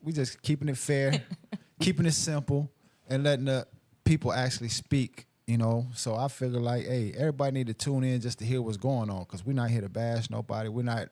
we just keeping it fair, keeping it simple, and letting the people actually speak. So I figure like, hey, everybody need to tune in just to hear what's going on, because we're not here to bash nobody. We're not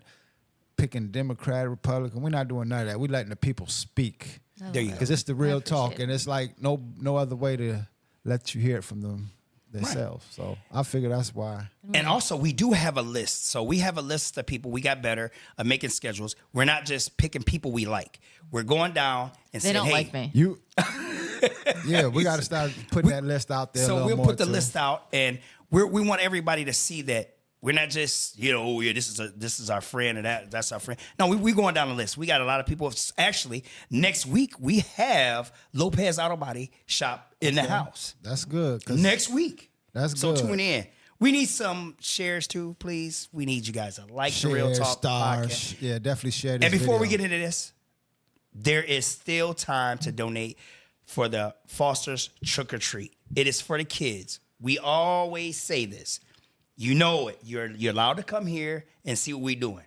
picking Democrat, Republican. We're not doing none of that. We're letting the people speak. There you go. Because it's the real talk, and it's like no other way to let you hear it from them themselves. Right. So I figure that's why. And also, we do have a list. So we have a list of people. We got better at making schedules. We're not just picking people we like. We're going down and saying, they don't hey, like me. You. Yeah, we got to start putting that list out there. So we'll more put the too. list out, and we want everybody to see that we're not just, oh yeah, this is our friend and that's our friend. No, we going down the list. We got a lot of people. Actually, next week we have Lopez Auto Body Shop in the house. That's good. Next week. That's good. So tune in. We need some shares too, please. We need you guys to like the Real Talk stars. podcast. Yeah, definitely share this. And before we video. get into this, there is still time to donate for the Foster's Trick or Treat. It is for the kids. We always say this. You know it. You're allowed to come here and see what we're doing.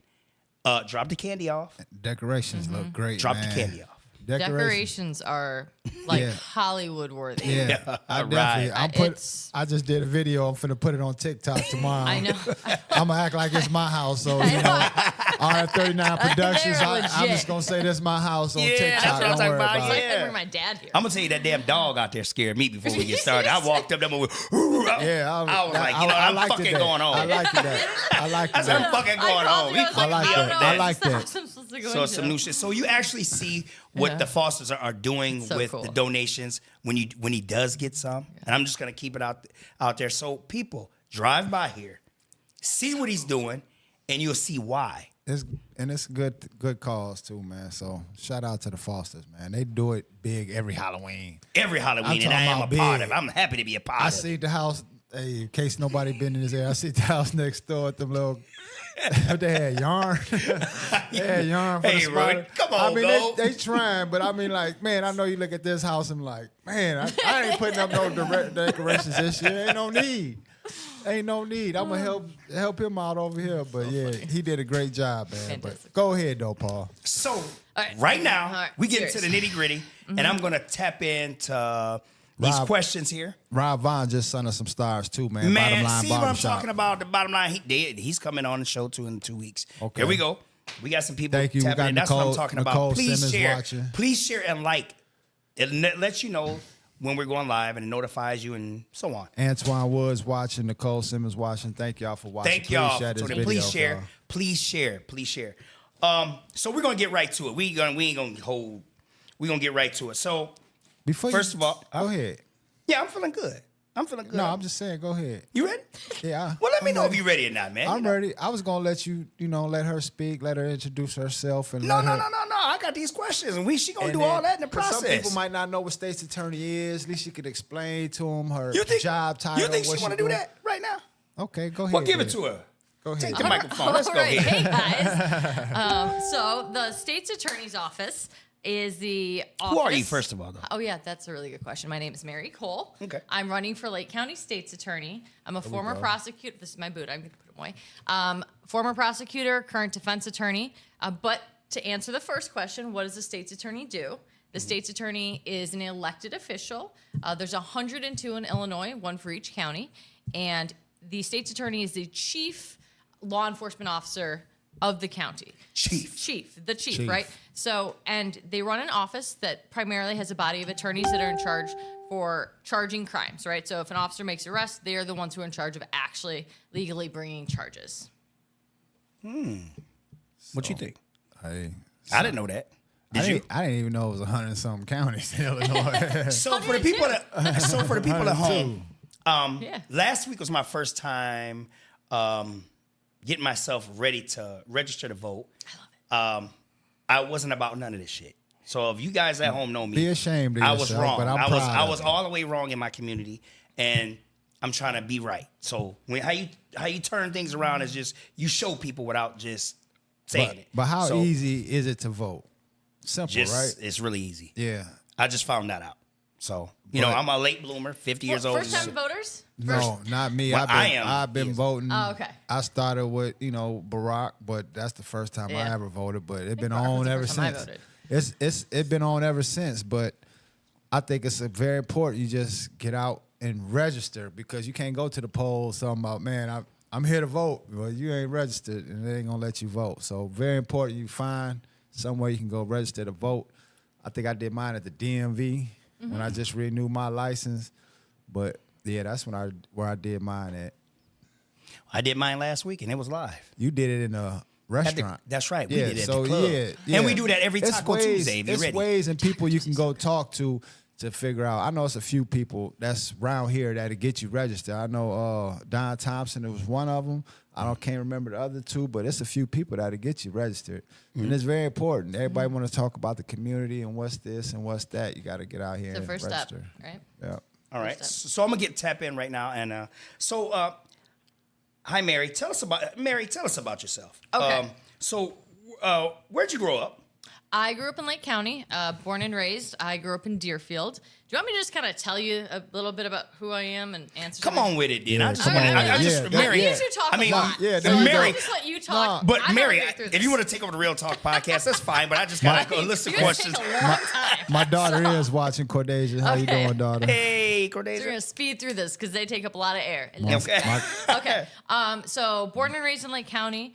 Drop the candy off. Decorations look great. Drop man. the candy off. Decorations are like Hollywood worthy. Yeah, I definitely. I just did a video. I'm finna put it on TikTok tomorrow. I know. I'm gonna act like it's my house. So R39 Productions. I'm just gonna say this is my house on TikTok. That's what I'm talking about. It's like they bring my dad here. I'm gonna tell you that damn dog out there scared me before we get started. I walked up there and I was like, I'm fucking going home. I like that. I like that. I'm fucking going home. I like that. I like that. So some new shit. So you actually see what the Fosters are doing with the donations when he does get some. And I'm just gonna keep it out there. So people drive by here, see what he's doing, and you'll see why. It's good cause too, man. So shout out to the Fosters, man. They do it big every Halloween. Every Halloween, and I am a part of it. I'm happy to be a part of it. I see the house. Hey, in case nobody been in this area, I see the house next door at them little. They had yarn. They had yarn for the spider. Come on, I mean, they trying, but I mean, like, man, I know you look at this house and like, man, I ain't putting up no decorations this year. Ain't no need. I'm gonna help him out over here. But yeah, he did a great job, man. Fantastic. But go ahead though, Paul. So right now, we get into the nitty gritty, and I'm gonna tap into these questions here. Rob Vaughn just sent us some stars too, man. Man, Bottom line, see what I'm shop. talking about? The bottom line, he's coming on the show too in 2 weeks. Okay. Here we go. We got some people Thank you. tapping in. That's what I'm talking Nicole about. Please Simmons share. watching. Please share and like. It lets you know when we're going live, and it notifies you and so on. Antoine Woods watching. Nicole Simmons watching. Thank y'all for watching. Thank y'all. Please share this video, Please share. Please share. So we're gonna get right to it. We ain't gonna hold. We're gonna get right to it. So first of all, go ahead. Yeah, I'm feeling good. No, I'm just saying, go ahead. You ready? Yeah. Well, let me know if you're ready or not, man. I'm ready. I was gonna let you, let her speak, let her introduce herself, and No. I got these questions, and she gonna do all that in the process. Some people might not know what state's attorney is. At least she could explain to them her job title. You think she want to do that right now? Okay, go ahead. Well, give it to her. Go ahead. Take the microphone. Let's go ahead. Hey guys. So the state's attorney's office is the office. Who are you, first of all, though? Oh, yeah, that's a really good question. My name is Mary Cole. Okay. I'm running for Lake County State's Attorney. I'm a former prosecutor. This is my boot. I'm going to put it away. Former prosecutor, current defense attorney. But to answer the first question, what does the state's attorney do? The state's attorney is an elected official. There's 102 in Illinois, one for each county. And the state's attorney is the chief law enforcement officer of the county. The chief, right? So, and they run an office that primarily has a body of attorneys that are in charge for charging crimes, right? So if an officer makes an arrest, they are the ones who are in charge of actually legally bringing charges. What you think? I didn't know that. I didn't even know it was 100 and something counties in Illinois. So for the people at home, last week was my first time getting myself ready to register to vote. I love it. I wasn't about none of this shit. So if you guys at home know me, be ashamed of I yourself, was wrong. but I was all the way wrong in my community, and I'm trying to be right. So how you turn things around is just you show people without just saying it. But how easy is it to vote? Simple, right? It's really easy. Yeah. I just found that out. So, I'm a late bloomer, 50 years old. First-time voters? No, not me. Well, I've been voting. Oh, okay. I started with, Barack, but that's the first time I ever voted. But it's been on ever since. It's been on ever since, but I think it's very important you just get out and register, because you can't go to the polls talking about, man, I'm here to vote. Well, you ain't registered, and they ain't gonna let you vote. So very important you find somewhere you can go register to vote. I think I did mine at the DMV when I just renewed my license. But yeah, that's where I did mine at. I did mine last week, and it was live. You did it in a restaurant. That's right. We Yeah, did it at so the club. yeah. And we do that every It's Taco ways, Tuesday. Be it's ready. ways and people you can go talk to figure out. I know it's a few people that's around here that'll get you registered. I know Don Thompson, it was one of them. Can't remember the other two, but it's a few people that'll get you registered. And it's very important. Everybody want to talk about the community and what's this and what's that. You got to get out here It's the and first register. step, right? Yeah. All right. So I'm going to tap in right now. And hi, Mary. Tell us about yourself. Okay. Where'd you grow up? I grew up in Lake County, born and raised. I grew up in Deerfield. Do you want me to just kind of tell you a little bit about who I am and answer? Come on with it, then. Yeah, I just come want on. to. Yeah, Mary. You usually talk a lot. yeah, so there you Mary- I'll just let you talk. But I Mary, gotta get through if this. you want to take over the Real Talk podcast, that's fine. But I just got a list of You're gonna take questions. a long time. My daughter is watching. Cordasia, how you Okay. doing, daughter? Hey, So we're Cordasia. gonna speed through this because they take up a lot of air. Okay. Okay. So born and raised in Lake County.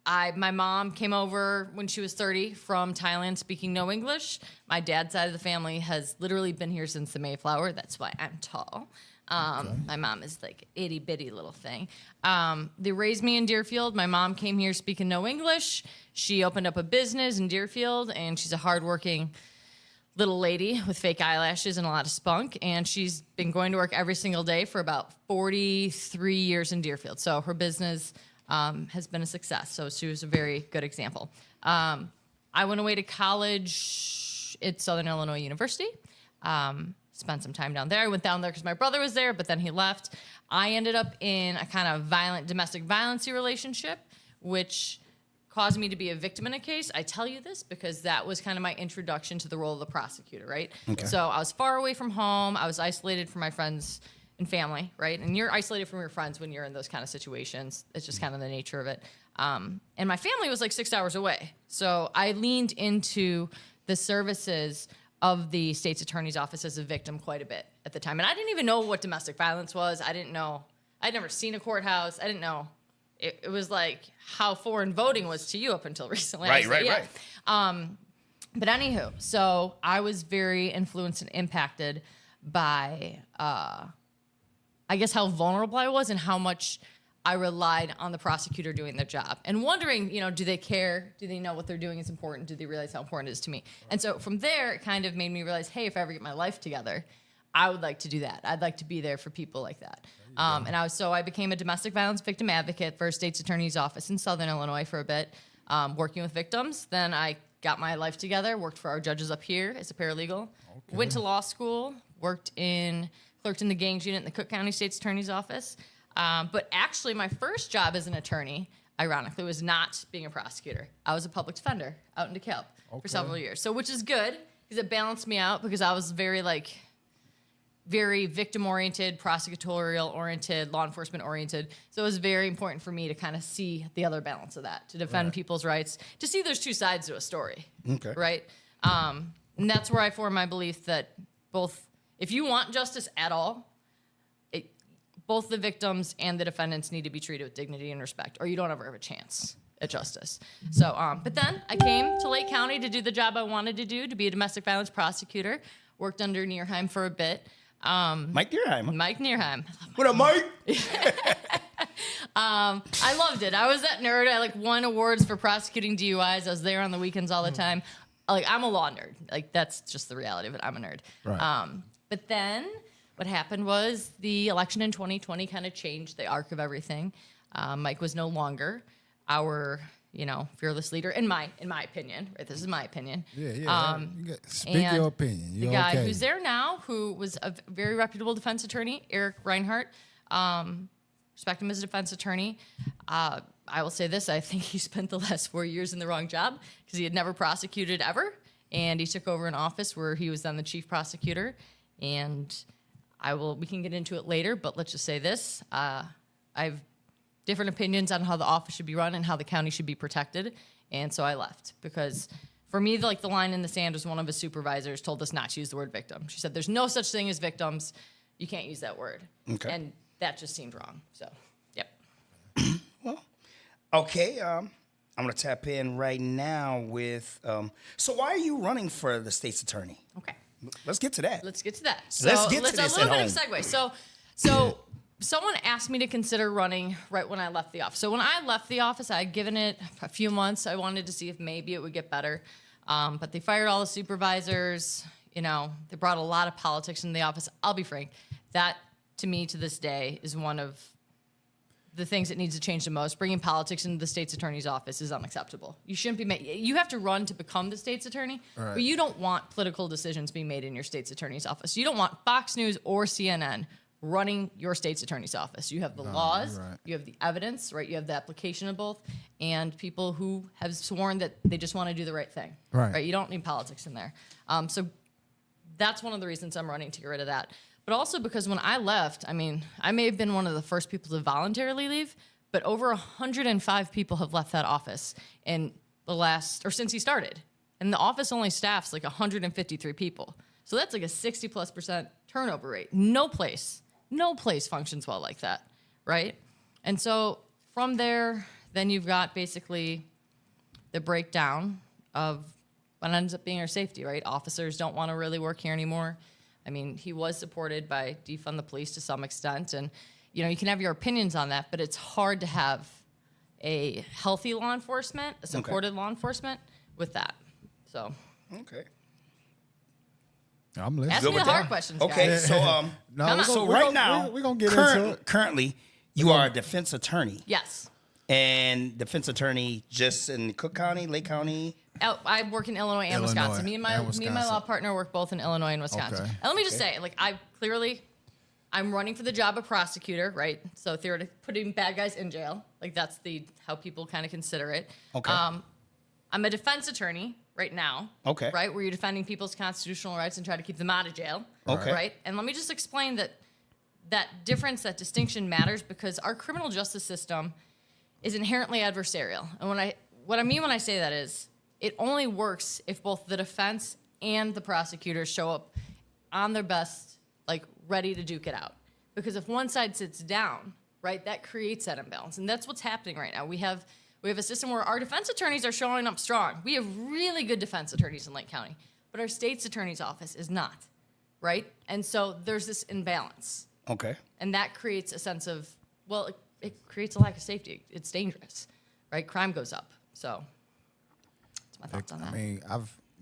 My mom came over when she was 30 from Thailand, speaking no English. My dad's side of the family has literally been here since the Mayflower. That's why I'm tall. My mom is like itty bitty little thing. They raised me in Deerfield. My mom came here speaking no English. She opened up a business in Deerfield, and she's a hardworking little lady with fake eyelashes and a lot of spunk, and she's been going to work every single day for about 43 years in Deerfield. So her business has been a success. So she was a very good example. I went away to college at Southern Illinois University. Spent some time down there. I went down there because my brother was there, but then he left. I ended up in a kind of violent domestic violence relationship, which caused me to be a victim in a case. I tell you this because that was kind of my introduction to the role of the prosecutor, right? Okay. So I was far away from home. I was isolated from my friends and family, right? And you're isolated from your friends when you're in those kind of situations. It's just kind of the nature of it. And my family was like 6 hours away. So I leaned into the services of the state's attorney's office as a victim quite a bit at the time. And I didn't even know what domestic violence was. I didn't know. I'd never seen a courthouse. I didn't know. It was like how foreign voting was to you up until recently. Right. But anywho, so I was very influenced and impacted by, I guess, how vulnerable I was and how much I relied on the prosecutor doing their job and wondering, do they care? Do they know what they're doing is important? Do they realize how important it is to me? And so from there, it kind of made me realize, hey, if I ever get my life together, I would like to do that. I'd like to be there for people like that. I became a domestic violence victim advocate for a state's attorney's office in Southern Illinois for a bit, working with victims. Then I got my life together, worked for our judges up here as a paralegal, went to law school, clerked in the gangs unit in the Cook County State's Attorney's Office. But actually, my first job as an attorney, ironically, was not being a prosecutor. I was a public defender out in DeKalb for several years. So, which is good because it balanced me out because I was very victim-oriented, prosecutorial-oriented, law enforcement-oriented. So it was very important for me to kind of see the other balance of that, to defend people's rights, to see there's two sides to a story, right? And that's where I form my belief that if you want justice at all, both the victims and the defendants need to be treated with dignity and respect, or you don't ever have a chance at justice. So, but then I came to Lake County to do the job I wanted to do, to be a domestic violence prosecutor. Worked under Neerheim for a bit. Mike Neerheim. Mike Neerheim. What up, Mike? I loved it. I was that nerd. I won awards for prosecuting DUIs. I was there on the weekends all the time. I'm a law nerd. That's just the reality of it. I'm a nerd. Right. But then what happened was the election in 2020 kind of changed the arc of everything. Mike was no longer our, fearless leader, in my opinion. Right? This is my opinion. Yeah. Speak your opinion. The guy who's there now, who was a very reputable defense attorney, Eric Reinhardt, respect him as a defense attorney. I will say this: I think he spent the last 4 years in the wrong job because he had never prosecuted ever, and he took over an office where he was then the chief prosecutor. And we can get into it later, but let's just say this: I have different opinions on how the office should be run and how the county should be protected, and so I left because For me, like the line in the sand was one of his supervisors told us not to use the word victim. She said, "There's no such thing as victims. You can't use that word." Okay. And that just seemed wrong. So, yep. Well, okay. I'm gonna tap in right now with. So why are you running for the state's attorney? Okay. Let's get to that. Let's get to that. So Let's get to this a little at bit of segue. So someone asked me to consider running right when I left the office. So when I left the office, I had given it a few months. I wanted to see if maybe it would get better. But they fired all the supervisors. You know, they brought a lot of politics into the office. I'll be frank. That, to me, to this day, is one of the things that needs to change the most. Bringing politics into the state's attorney's office is unacceptable. You shouldn't be you have to run to become the state's attorney, Right. but you don't want political decisions being made in your state's attorney's office. You don't want Fox News or CNN running your state's attorney's office. You have the laws, you're right. you have the evidence, right? You have the application of both, and people who have sworn that they just want to do the right thing, Right. You don't need politics in there. So that's one of the reasons I'm running, to get rid of that. But also because when I left, I mean, I may have been one of the first people to voluntarily leave, but over 105 people have left that office in the last, or since he started. And the office only staffs like 153 people. So that's like a 60+% turnover rate. No place functions well like that, right? And so from there, then you've got basically the breakdown of what ends up being our safety, right? Officers don't want to really work here anymore. I mean, he was supported by defund the police to some extent, and you know, you can have your opinions on that, but it's hard to have a healthy law enforcement, a supported law enforcement with that. So, Okay. I'm listening. ask Good me the with hard that? questions, Okay. guys. So Come on. so we're right gonna- now, we're gonna get into it. currently, you are a defense attorney. Yes. And defense attorney just in Cook County, Lake County. I work in Illinois and Illinois Wisconsin. Me and my Wisconsin. law partner work both in Illinois and Wisconsin. Okay. And let me just say, like, I'm running for the job of prosecutor, right? So theoretically, putting bad guys in jail, like that's how people kind of consider it. Okay. I'm a defense attorney right now. Okay. Right, where you're defending people's constitutional rights and try to keep them out of jail. Okay. Right, and let me just explain that difference, that distinction matters because our criminal justice system is inherently adversarial. And what I mean when I say that is it only works if both the defense and the prosecutors show up on their best, like ready to duke it out. Because if one side sits down, right, that creates that imbalance. And that's what's happening right now. We have a system where our defense attorneys are showing up strong. We have really good defense attorneys in Lake County, but our state's attorney's office is not, right? And so there's this imbalance. Okay. And that creates a sense of, well, it creates a lack of safety. It's dangerous, right? Crime goes up. So that's my thoughts on that. I mean,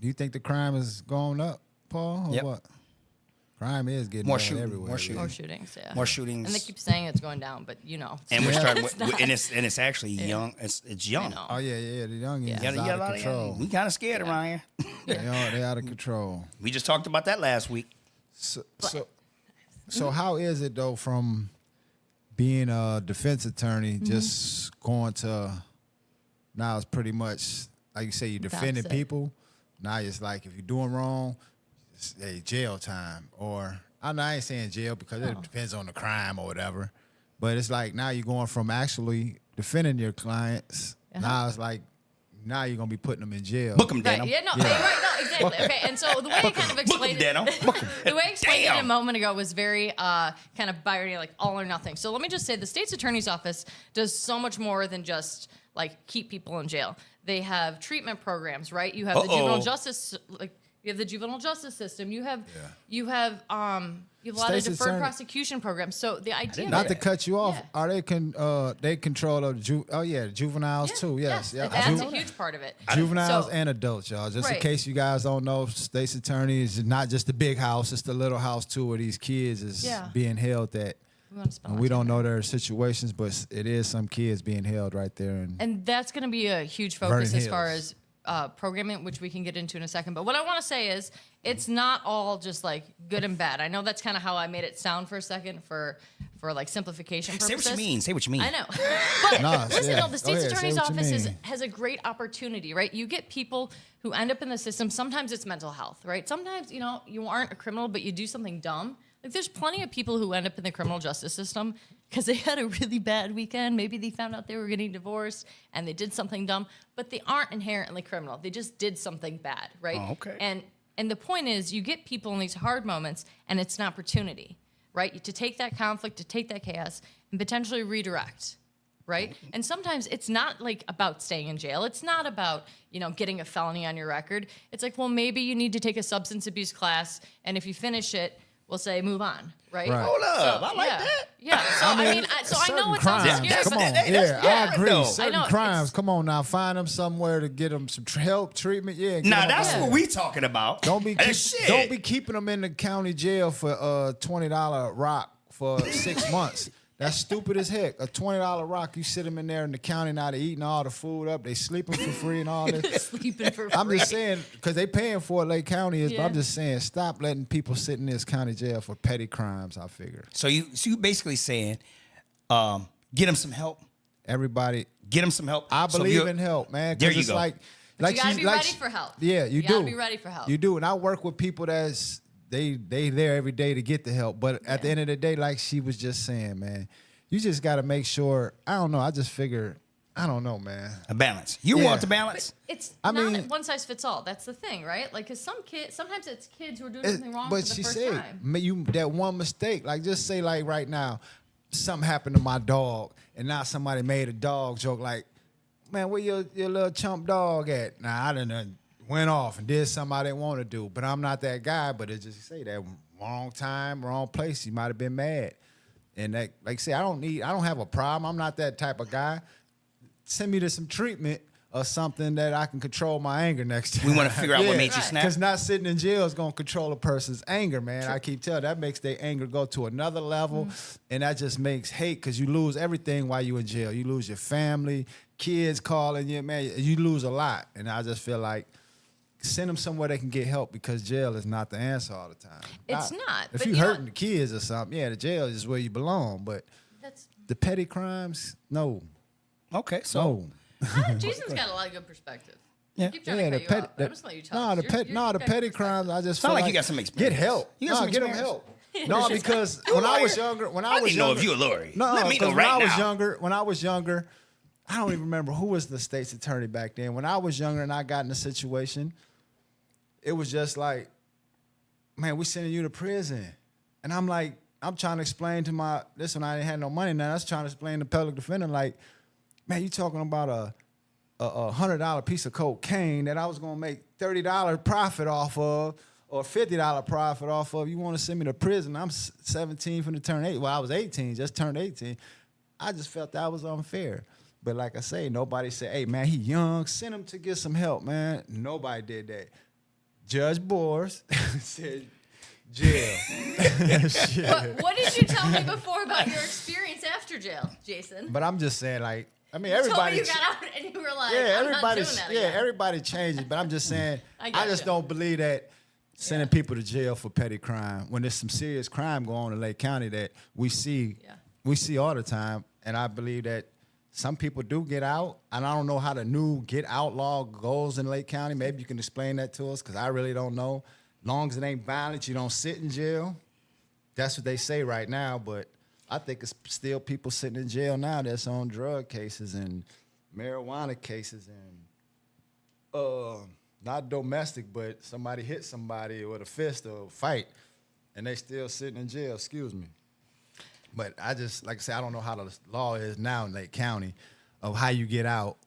do you think the crime is going up, Paul, or Yep. what? Crime is getting More bad shooting, everywhere. more shooting. More shootings, yeah. More shootings. And they keep saying it's going down, but you know. And we're it's starting not. and it's actually young. It's young. know. Oh yeah, the youngins Yeah. is You got a out lot of control. We kind of scared around here. They out of control. We just talked about that last week. So how is it though from being a defense attorney just going to now it's pretty much like you say you're defending opposite. people. Now it's like if you're doing wrong, it's jail time or I ain't saying jail because it depends on the crime or whatever. But it's like now you're going from actually defending your clients. Now it's like now you're gonna be putting them in jail. Book them, Right, Dano. yeah, no, right, no, exactly. Okay, and so the way I kind of explained Dano. it, the way I explained it a Damn. moment ago was very kind of binary, like all or nothing. So let me just say the state's attorney's office does so much more than just like keep people in jail. They have treatment programs, right? You have the juvenile justice, like you have the juvenile justice system. You have a lot of State's deferred attorney- prosecution programs. So the idea, Not to cut you off, Yeah. are they control of juveniles too? Yes, yeah. that's a huge part of it. Juveniles So- and adults, y'all. Just in Right. case you guys don't know, state's attorney is not just the big house; it's the little house too, where these kids is Yeah. being held at. We want to spend And lots we of don't time. know their situations, but it is some kids being held right there. And that's going to be a huge focus Vernon as far Hills. as programming, which we can get into in a second. But what I want to say is it's not all just like good and bad. I know that's kind of how I made it sound for a second for like simplification purposes. Say what you mean. Say what you mean. I know. But Nah, listen, yeah. no, the state's Go ahead, say attorney's what you office mean. has a great opportunity, right? You get people who end up in the system. Sometimes it's mental health, right? Sometimes, you know, you aren't a criminal, but you do something dumb. Like Like, there's plenty of people who end up in the criminal justice system because they had a really bad weekend. Maybe they found out they were getting divorced and they did something dumb, but they aren't inherently criminal. They just did something bad, right? Oh, okay. And the point is, you get people in these hard moments, and it's an opportunity, right? To take that conflict, to take that chaos, and potentially redirect, right? And sometimes it's not like about staying in jail. It's not about, getting a felony on your record. It's like, well, maybe you need to take a substance abuse class, and if you finish it, we'll say move on, right? Hold up, I like that. Yeah, so I know it sounds crimes, scary, come but on, I agree. Certain crimes, come on now, find them somewhere to get them some help, treatment. Yeah. Now that's what we talking about. Don't be keeping them in the county jail for $20 rock for 6 months. That's stupid as heck. A $20 rock, you sit them in there in the county, now they eating all the food up, they sleeping for free and all this. Sleeping for free. I'm just saying, because they paying for it, Lake County is, but I'm just saying, stop letting people sit in this county jail for petty crimes, I figure. So you basically saying, get them some help. Everybody. Get them some help. I believe in help, man. There you it's go. Like you gotta be ready for help. Yeah, you do. You gotta be ready for help. You do. And I work with people that's, they there every day to get the help. But at the end of the day, like she was just saying, man, you just got to make sure, I don't know, I just figure, I don't know, man. A balance. You want the balance? But it's not one size fits all. That's the thing, right? Like, because sometimes it's kids who are doing something wrong for the first time. But she said, that one mistake, like just say like right now, something happened to my dog, and now somebody made a dog joke like, man, where your little chump dog at? Now, I done went off and did something I didn't want to do, but I'm not that guy, but it just say that wrong time, wrong place, you might have been mad. And that, like I say, I don't have a problem. I'm not that type of guy. Send me to some treatment or something that I can control my anger next time. We want to figure out what made you snap. Because not sitting in jail is going to control a person's anger, man. True. I keep telling that makes their anger go to another level. And that just makes hate because you lose everything while you're in jail. You lose your family, kids calling you, man. You lose a lot. And I just feel like send them somewhere they can get help because jail is not the answer all the time. It's not. If you're hurting the kids or something, the jail is where you belong. But the petty crimes, no. Okay, so. Jason's got a lot of good perspective. Yeah, keep trying to cut you off, but I'm just letting you talk. The petty crimes, I just sound feel like you got some experience. Get help. Get them help. No, because when I was younger, I didn't know if you were a lawyer. No, let me know right now. When I was younger, I don't even remember who was the state's attorney back then. When I was younger and I got in a situation, it was just like, man, we sending you to prison. And I'm like, I'm trying to explain to I didn't have no money now. I was trying to explain to the public defender, like, man, you talking about a $100 piece of cocaine that I was going to make $30 profit off of or $50 profit off of. You want to send me to prison? I'm 17 finna turn 8. Well, I was 18, just turned 18. I just felt that was unfair. But like I say, nobody said, hey, man, he young. Send him to get some help, man. Nobody did that. Judge Boers said, jail. What did you tell me before about your experience after jail, Jason? But I'm just saying, like, I mean, everybody. You got out and you were like, everybody changes. But I'm just saying, I just don't believe that sending people to jail for petty crime when there's some serious crime going on in Lake County that we see all the time. And I believe that some people do get out, and I don't know how the new get out law goes in Lake County. Maybe you can explain that to us, because I really don't know. Long as it ain't violent, you don't sit in jail. That's what they say right now, but I think it's still people sitting in jail now that's on drug cases and marijuana cases and not domestic, but somebody hit somebody with a fist or a fight, and they still sitting in jail, excuse me. But I just, like I said, I don't know how the law is now in Lake County of how you get out,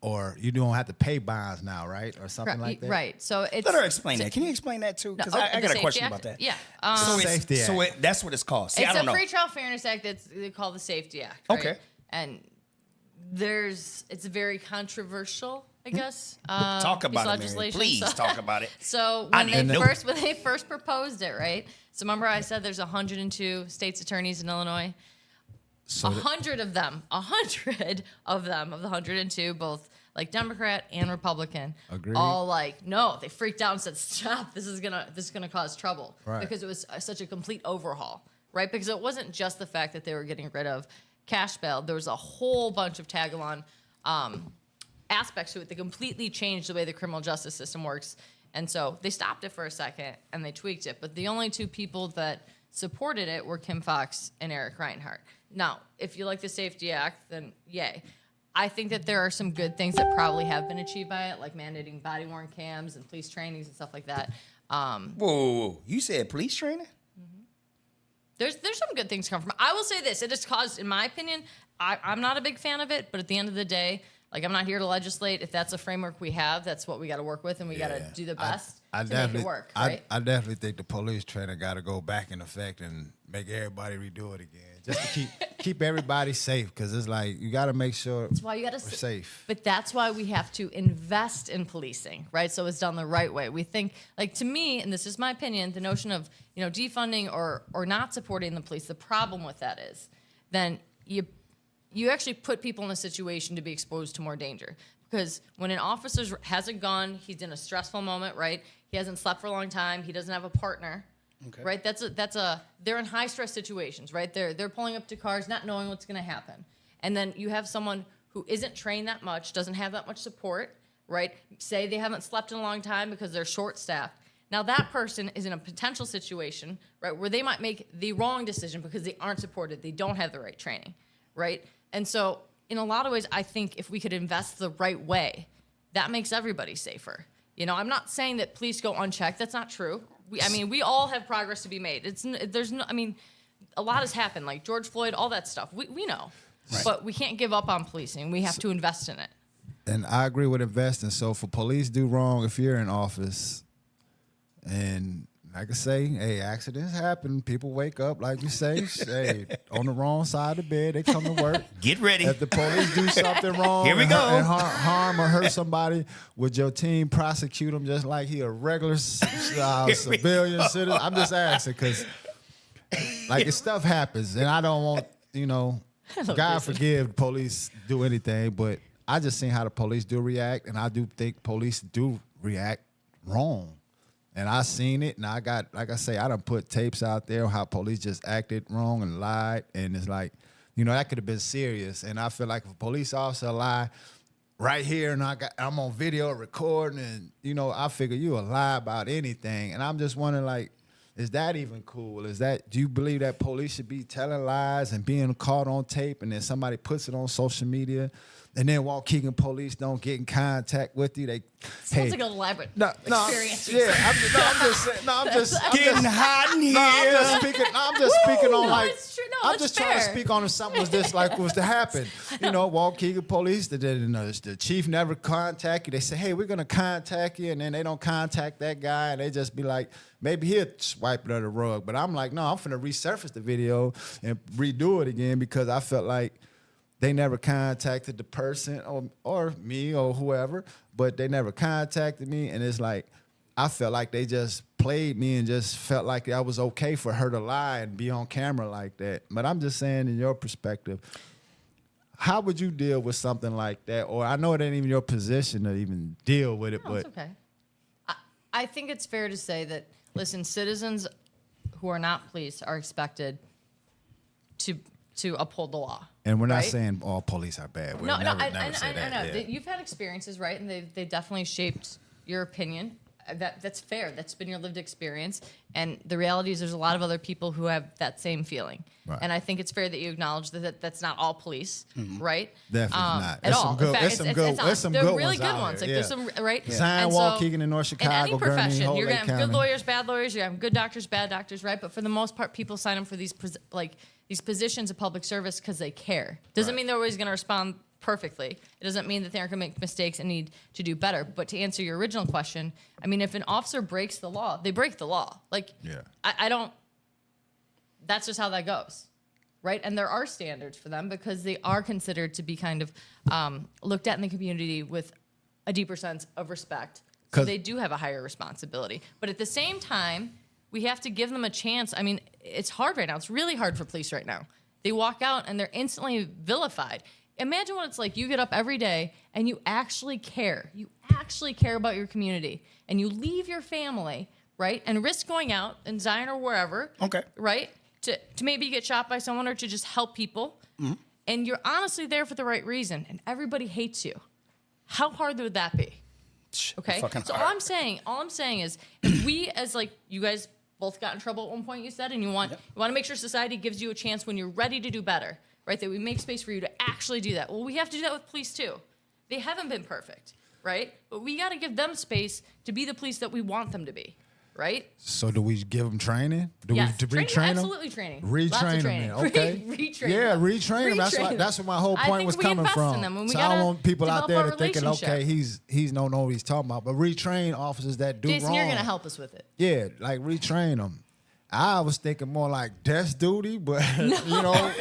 or you don't have to pay bonds now, right? Or something like that. Right. So it's. Let her explain that. Can you explain that too? Because I got a question about that. Yeah. Safety Act. That's what it's called. See, it's I don't know. a Free Trial Fairness Act that's called the Safety Act. Right? Okay. And it's very controversial, I guess. Talk about it, Mary. Please talk about it. So when they first proposed it, right? So remember I said there's 102 state's attorneys in Illinois. So 100 of them, of the 102, both like Democrat and Republican, agreed. All like, no, they freaked out and said, stop, this is gonna cause trouble. Right. Because it was such a complete overhaul, right? Because it wasn't just the fact that they were getting rid of cash bail. There was a whole bunch of tag-along aspects to it that completely changed the way the criminal justice system works. And so they stopped it for a second and they tweaked it. But the only two people that supported it were Kim Foxx and Eric Reinhardt. Now, if you like the Safety Act, then yay. I think that there are some good things that probably have been achieved by it, like mandating body-worn cams and police trainings and stuff like that. Whoa. You said police training? There's some good things come from it. I will say this. It has caused, in my opinion, I'm not a big fan of it, but at the end of the day, like, I'm not here to legislate. If that's a framework we have, that's what we got to work with, and we got to do the best to make it work, right? I definitely think the police training got to go back in effect and make everybody redo it again, just to keep everybody safe. Because it's like you got to make sure that's why you got to we're safe. But that's why we have to invest in policing, right? So it's done the right way. We think, like, to me, and this is my opinion, the notion of defunding or not supporting the police. The problem with that is then you actually put people in a situation to be exposed to more danger. Because when an officer has a gun, he's in a stressful moment, right? He hasn't slept for a long time. He doesn't have a partner, right? They're in high stress situations, right? They're pulling up to cars, not knowing what's going to happen. And then you have someone who isn't trained that much, doesn't have that much support, right? Say they haven't slept in a long time because they're short-staffed. Now that person is in a potential situation, right, where they might make the wrong decision because they aren't supported. They don't have the right training, right? And so in a lot of ways, I think if we could invest the right way, that makes everybody safer. I'm not saying that police go unchecked. That's not true. We all have progress to be made. A lot has happened, like George Floyd, all that stuff. We know. Right. But we can't give up on policing. We have to invest in it. And I agree with investing. So for police do wrong, if you're in office, and like I say, hey, accidents happen. People wake up, like you say, hey, on the wrong side of the bed. They come to work. Get ready. If the police do something wrong, here we go, and harm or hurt somebody, would your team prosecute him just like he a regular civilian citizen? I'm just asking because, like, if stuff happens, and I don't want, God forgive the police do anything, but I just seen how the police do react, and I do think police do react wrong. And I seen it, and I got, like I say, I done put tapes out there on how police just acted wrong and lied, and it's like, that could have been serious. And I feel like if a police officer lie right here, and I'm on video recording, and I figure you a lie about anything, and I'm just wondering, like, is that even cool? Do you believe that police should be telling lies and being caught on tape, and then somebody puts it on social media? And then Waukegan police don't get in contact with you. Sounds like an elaborate experience. Yeah, I'm just getting hot in here. I'm just speaking on it's true. I'm just trying to speak on if something was just like was to happen. Waukegan police, the chief never contact you. They say, hey, we're gonna contact you, and then they don't contact that guy, and they just be like, maybe he'll swipe it under the rug. But I'm like, no, I'm finna resurface the video and redo it again because I felt like they never contacted the person or me or whoever, but they never contacted me. And it's like, I felt like they just played me and just felt like that was okay for her to lie and be on camera like that. But I'm just saying, in your perspective, how would you deal with something like that? Or I know it ain't even your position to even deal with it, but it's okay. I think it's fair to say that, listen, citizens who are not police are expected to uphold the law. And we're not saying all police are bad. I know. Yeah. You've had experiences, right? And they definitely shaped your opinion. That's fair. That's been your lived experience. And the reality is there's a lot of other people who have that same feeling. Right. And I think it's fair that you acknowledge that that's not all police, right? Definitely not. At all. There's some good really ones good out ones. here. Like there's some, right? Zion, Waukegan, in North Chicago, in any profession, Gurney, you're going to have County. good lawyers, bad lawyers. You're going to have good doctors, bad doctors, right? But for the most part, people sign up for these positions of public service because they care. Doesn't mean they're always going to respond perfectly. It doesn't mean that they aren't going to make mistakes and need to do better. But to answer your original question, I mean, if an officer breaks the law, they break the law. I don't. That's just how that goes, right? And there are standards for them because they are considered to be kind of looked at in the community with a deeper sense of respect. So they do have a higher responsibility. But at the same time, we have to give them a chance. I mean, it's hard right now. It's really hard for police right now. They walk out and they're instantly vilified. Imagine what it's like. You get up every day and you actually care. You actually care about your community. And you leave your family, right, and risk going out in Zion or wherever, right, to maybe get shot by someone or to just help people. Mm-hmm. And you're honestly there for the right reason. And everybody hates you. How hard would that be? Okay? So all I'm saying is if we as, like, you guys both got in trouble at one point, you said, and you want to make sure society gives you a chance when you're ready to do better, right? That we make space for you to actually do that. Well, we have to do that with police too. They haven't been perfect, right? But we got to give them space to be the police that we want them to be, right? So do we give them training? Do Yes. we Training, retrain them? absolutely training. Lots Retrain of them, training. then. Okay. Retrain yeah, them. retrain them. That's what my whole I point think was we coming invest in from. them, and we So I don't gotta want people out develop there our to thinking, relationship. okay, he's don't know what he's talking about. But retrain officers that do Jason, wrong. you're going to help us with it. Yeah, like retrain them. I was thinking more like desk duty, but you know,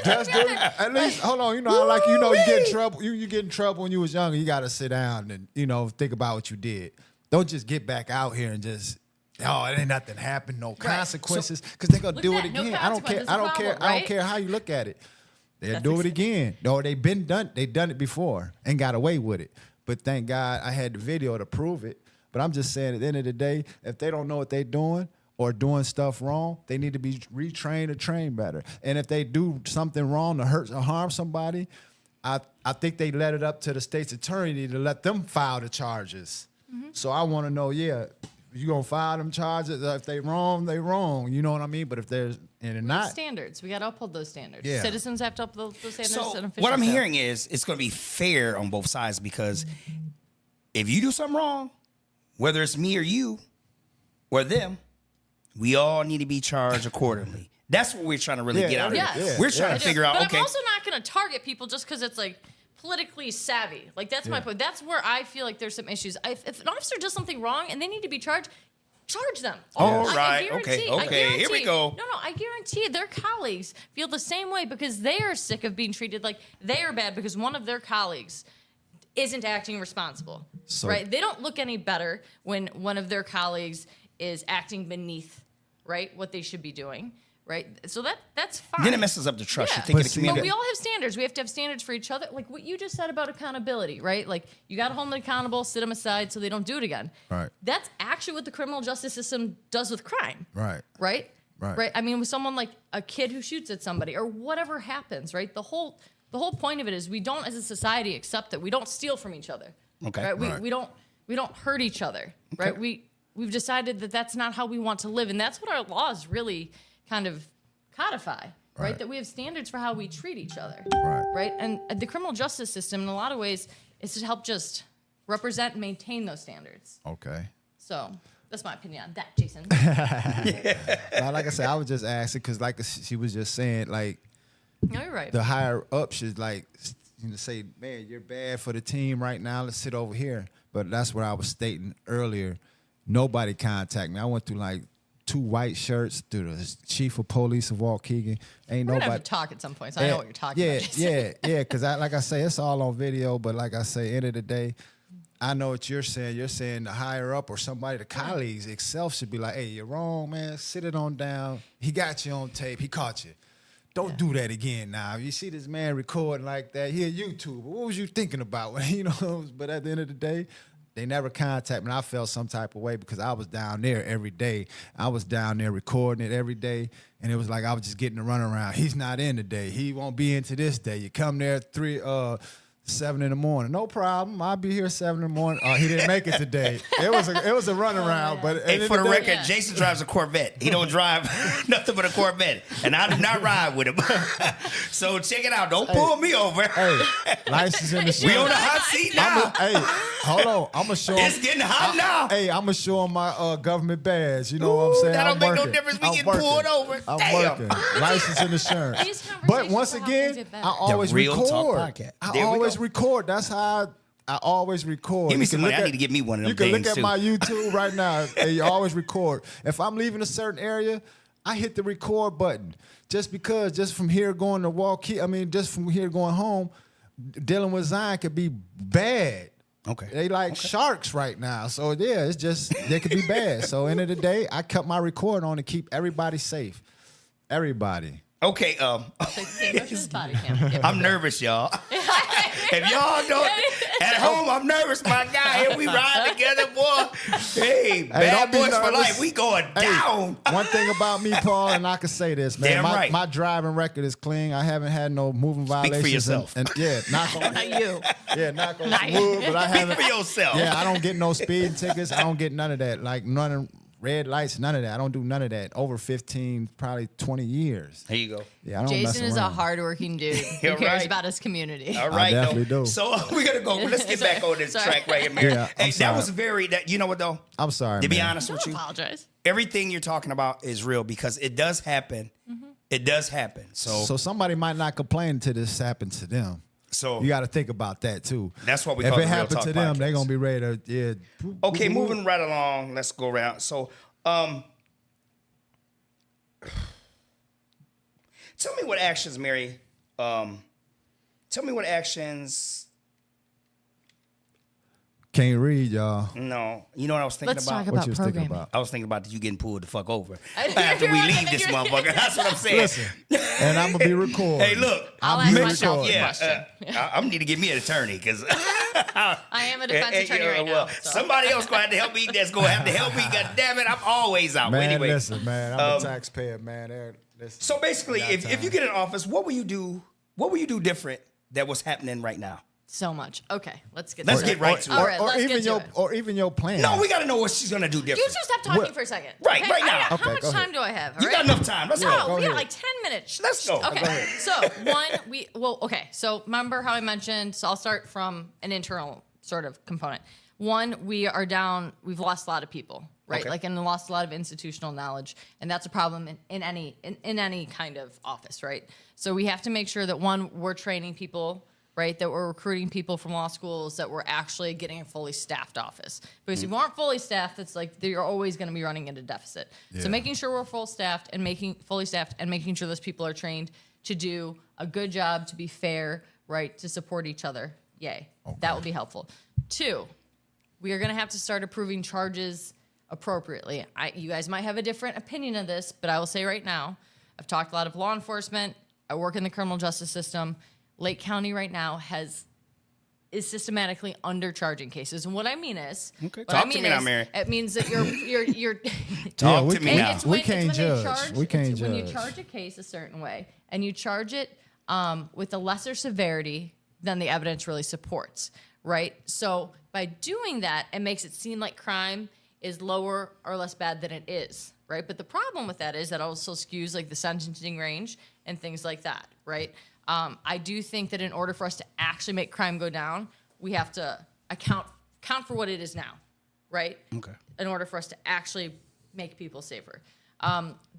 desk duty. At least, hold on. You know how, like, you know, you get in trouble. You get in trouble when you was younger. You got to sit down and, you know, think about what you did. Don't just get back out here and just, oh, it ain't nothing happened. No consequences, because they're gonna Look do at it that, no again. I don't care. consequences, I don't the care. problem, I don't right? care how you look at it. They'll That's do it exactly- again. No, they've been done. They done it before and got away with it. But thank God I had the video to prove it. But I'm just saying, at the end of the day, if they don't know what they're doing or doing stuff wrong, they need to be retrained or trained better. And if they do something wrong to hurt or harm somebody, I think they let it up to the state's attorney to let them file the charges. Mm-hmm. So I want to know, you gonna file them charges? If they wrong, they wrong. You know what I mean? But if there's and they're not, Standards. We got to uphold those standards. Yeah. Citizens have to uphold those standards. So and what I'm officials have. hearing is it's going to be fair on both sides, because if you do something wrong, whether it's me or you or them, we all need to be charged accordingly. That's what we're trying to really get out of Yes. it. Yeah. We're trying I to do. figure out, but okay, I'm also not going to target people just because it's like politically savvy. Like, that's my point. That's where I feel like there's some issues. If an officer does something wrong and they need to be charged, charge them. All I right. guarantee- Okay. I Okay. Here we guarantee- go. No, I guarantee their colleagues feel the same way because they are sick of being treated like they are bad because one of their colleagues isn't acting responsible. So- right? They don't look any better when one of their colleagues is acting beneath, right, what they should be doing. Right, so that's fine. then it messes up the trust. Yeah. You think of But the see, community. But we all have standards. We have to have standards for each other. Like what you just said about accountability, right? Like you got to hold them accountable, sit them aside so they don't do it again. Right. That's actually what the criminal justice system does with crime. Right. Right? Right. I mean, with someone like a kid who shoots at somebody or whatever happens, right? The whole point of it is we don't, as a society, accept that we don't steal from each other. Okay. Right? Right. We don't hurt each other. Right? We've decided that that's not how we want to live, and that's what our laws really kind of codify, right? Right. That we have standards for how we treat each other, Right. And the criminal justice system, in a lot of ways, is to help just represent and maintain those standards. Okay. So that's my opinion on that, Jason. Now, like I said, I was just asking because, like she was just saying, like No, you're right. the higher up should like say, man, you're bad for the team right now. Let's sit over here. But that's what I was stating earlier. Nobody contacted me. I went through like 2 white shirts through the chief of police of Waukegan. Ain't We're gonna nobody. have to talk at some point, so I know what you're talking yeah, about. Jason. Yeah. Because like I say, it's all on video. But like I say, end of the day, I know what you're saying. You're saying the higher up or somebody, the colleagues itself should be like, hey, you're wrong, man. Sit it on down. He got you on tape. He caught you. Don't do that again now. If you see this man recording like that, he a YouTuber. What was you thinking about? You know, but at the end of the day, they never contact me. And I felt some type of way because I was down there every day. I was down there recording it every day. And it was like I was just getting the runaround. He's not in today. He won't be in to this day. You come there 7 in the morning. No problem. I'll be here 7 in the morning. Oh, he didn't make it today. It was a runaround. But Hey, for the day- record, Jason drives a Corvette. He don't drive nothing but a Corvette, and I do not ride with him. So check it out. Don't pull me over. Hey, license in the We on shirt. the hot seat now. Hey, hold on. I'm gonna show him. It's getting hot now. Hey, I'm gonna show him my government badge. You know what I'm Ooh, saying? that don't I'm make no working. difference. We I'm get working. pulled over. I'm Damn. working. License and insurance. These conversations But once will help things again, get better. I always Real Talk record. Podcast. I There we always go. record. That's how I always record. Give me You some can money. look I need to get me one of them You can look things, at too. my YouTube right now. And you always record. If I'm leaving a certain area, I hit the record button. Just from here going to just from here going home, dealing with Zion could be bad. Okay. They like sharks right now. So yeah, it's just they could be bad. So end of the day, I cut my record on to keep everybody safe. Everybody. Okay. So you can't go to the body cam. Yeah. I'm nervous, y'all. If y'all don't, at home, I'm nervous, my guy. Here we ride together, boy. Hey, bad don't be boys for nervous. life. We going Hey, down. one thing about me, Paul, and I can say this, man. Damn right. My driving record is clean. I haven't had no moving violations. for yourself. And yeah, knock on Not you. knock on Not some wood, but I Speak haven't. for yourself. Yeah, I don't get no speeding tickets. I don't get none of that. Like none red lights, none of that. I don't do none of that. Over 15, probably 20 years. There you go. Yeah, I don't mess Jason is a around. hardworking dude who You're cares right. about his community. All right, definitely though. do. So we're gonna go. Let's get back on this Sorry. track right here, man. Yeah, I'm Hey, that sorry. was very. That you know what though? I'm sorry, To be man. honest with Don't you, apologize. everything you're talking about is real because it does happen. It does happen. So somebody might not complain till this happens to them. So You got to think about that too. That's what we if call it the Real happens Talk to them, they're podcast. gonna be ready to Okay, moving right along. Let's go around. So, tell me what actions, Mary. Tell me what actions. Can't read, y'all. No, you know what I was thinking Let's about. talk What about you was thinking programming. about? I was thinking about you getting pulled the fuck over I- after we leave this motherfucker. That's what I'm saying. Listen, and I'm gonna be recording. Hey, look. I'll I'm ask gonna myself record. a Yeah, question. I need to get me an attorney because I am a defense attorney right now. So. somebody else gonna have to help me. That's gonna have to help me. God damn it, I'm always out. Man, anyway, listen, man. I'm a taxpayer, man. Listen, so basically, I got if you time. get in office, what will you do? What will you do different that was happening right now? So much. Okay, let's get Let's to get it. right to it. All right, or let's even get to your it. or even your plan. No, we got to know what she's gonna do You different. two stop talking What- for a second. Right, okay? right now. How Okay, much go time ahead. do I have? You all got right? enough time. Let's No, go. go we got ahead. like 10 minutes. Let's go. Okay. Go ahead. So okay. So remember how I mentioned, so I'll start from an internal sort of component. One, we've lost a lot of people, right? Okay. Like, and lost a lot of institutional knowledge. And that's a problem in any kind of office, right? So we have to make sure that one, we're training people, right? That we're recruiting people from law schools, that we're actually getting a fully staffed office. Because if you aren't fully staffed, it's like you're always going to be running into deficit. So Yeah. making sure we're fully staffed and making sure those people are trained to do a good job, to be fair, right? To support each other. Yay. That will be helpful. Two, we are going to have to start approving charges appropriately. You guys might have a different opinion of this, but I will say right now, I've talked a lot of law enforcement. I work in the criminal justice system. Lake County right now is systematically undercharging cases, and what I mean is, Okay. what Talk I to mean me now, is, Mary. it means that you're Talk we to me can't- now. it's We when- it's can't when they judge. charge- We can't it's when you judge. charge a case a certain way and you charge it with a lesser severity than the evidence really supports, right? So by doing that, it makes it seem like crime is lower or less bad than it is, right? But the problem with that is that also skews like the sentencing range and things like that, right? I do think that in order for us to actually make crime go down, we have to account for what it is now, right? Okay. In order for us to actually make people safer.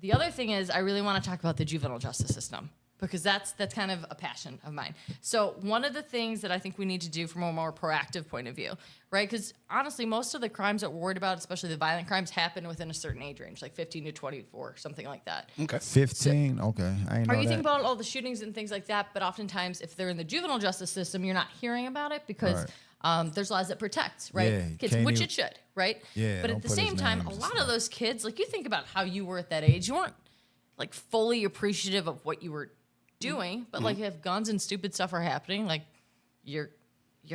The other thing is I really want to talk about the juvenile justice system because that's kind of a passion of mine. So one of the things that I think we need to do from a more proactive point of view, right? Because honestly, most of the crimes that we're worried about, especially the violent crimes, happen within a certain age range, like 15 to 24, something like that. Okay. 15. Okay, I ain't know Or you that. think about all the shootings and things like that, but oftentimes if they're in the juvenile justice system, you're not hearing about it because there's laws that protect, right? Yeah, you Kids, can't which even- it should, right? Yeah, But don't at the put his same time, a names and lot of stuff. those kids, like you think about how you were at that age, you weren't like fully appreciative of what you were doing, but like if guns and stupid stuff are happening, like you're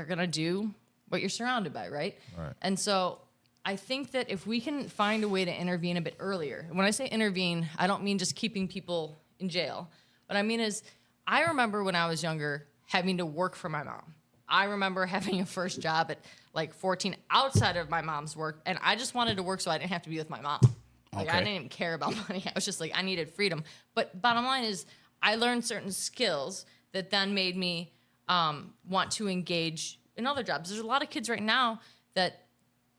gonna do what you're surrounded by, right? Right. And so I think that if we can find a way to intervene a bit earlier, and when I say intervene, I don't mean just keeping people in jail. What I mean is, I remember when I was younger having to work for my mom. I remember having a first job at like 14 outside of my mom's work, and I just wanted to work so I didn't have to be with my mom. Like I Okay. didn't even care about money. I was just like, I needed freedom. But bottom line is, I learned certain skills that then made me want to engage in other jobs. There's a lot of kids right now that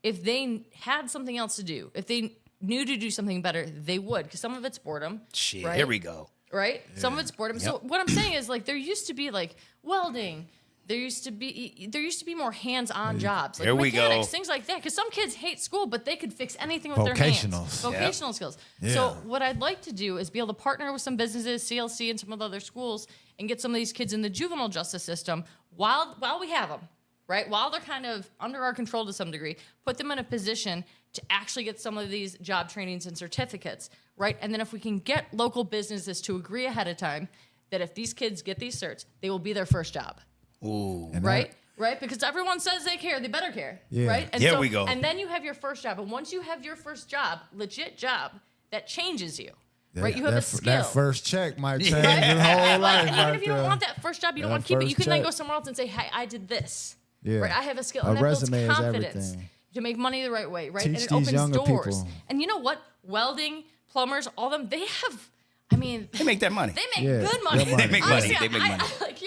if they had something else to do, if they knew to do something better, they would. Because some of it's boredom. Shit. right? Here we go. Right? Some of it's boredom. So Yep. what I'm saying is like there used to be like welding. There used to be more hands-on jobs, like There we go. mechanics, things like that. Because some kids hate school, but they could fix anything with their hands. Vocationals. Vocational skills. Yeah. So what I'd like to do is be able to partner with some businesses, CLC, and some of the other schools, and get some of these kids in the juvenile justice system while we have them, right? While they're kind of under our control to some degree, put them in a position to actually get some of these job trainings and certificates, right? And then if we can get local businesses to agree ahead of time that if these kids get these certs, they will be their first job. Ooh. And Right? Right? Because everyone says they care, they better care. Yeah. Right? And There we go. And then you have your first job. And once you have your first job, legit job, that changes you. That- right? You have a that, skill. That first check might change Right? your whole life. And even right if you don't there. want that first job, you don't That want to keep it. You first can then check. go somewhere else and say, hey, I did this. Yeah. Right? I have a skill. A And that builds resume is confidence. everything. to make money the right way, right? Teach and it these opens younger doors. people. And you know what? Welding, plumbers, all them, they have, I mean, They make that money. they make Yeah, good money. good money. They make Honestly, money. They make money.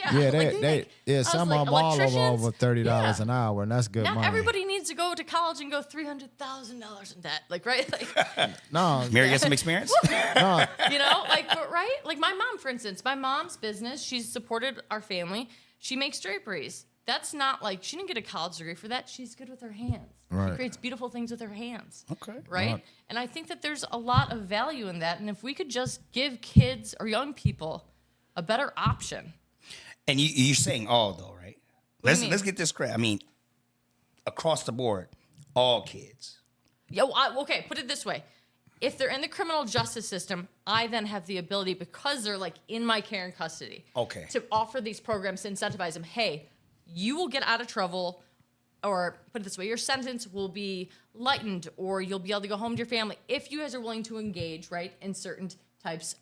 Yeah, like, I was some like, of them all electricians, over $30 an hour, and that's good Not money. everybody needs to go to college and go $300,000 in debt, like, right? Like, No, Mary, get some experience? no. you know, like, but right? Like my mom, for instance, my mom's business, she's supported our family. She makes draperies. That's not like, she didn't get a college degree for that. She's good with her hands. Right. She creates beautiful things with her hands. Okay. Right? Right. And I think that there's a lot of value in that. And if we could just give kids or young people a better option. And you're saying all, though, right? What do you mean? Let's get this correct. I mean, across the board, all kids. Yeah, well, okay, put it this way. If they're in the criminal justice system, I then have the ability, because they're like in my care and custody, Okay. to offer these programs to incentivize them. Hey, you will get out of trouble, or put it this way, your sentence will be lightened, or you'll be able to go home to your family if you guys are willing to engage, right, in certain types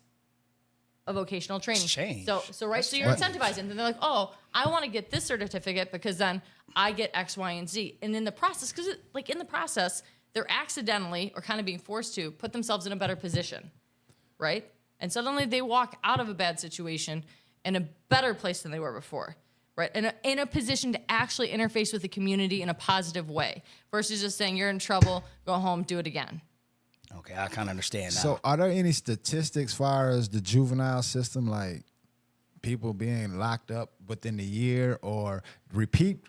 of vocational training. Change. So right, so you're incentivizing them. They're like, oh, I want to get this certificate because then I get X, Y, and Z. And in the process, because like in the process, they're accidentally or kind of being forced to put themselves in a better position, right? And suddenly they walk out of a bad situation in a better place than they were before, right? In a position to actually interface with the community in a positive way versus just saying you're in trouble, go home, do it again. Okay, I kind of understand now. So, are there any statistics as far as the juvenile system, like people being locked up within a year or repeat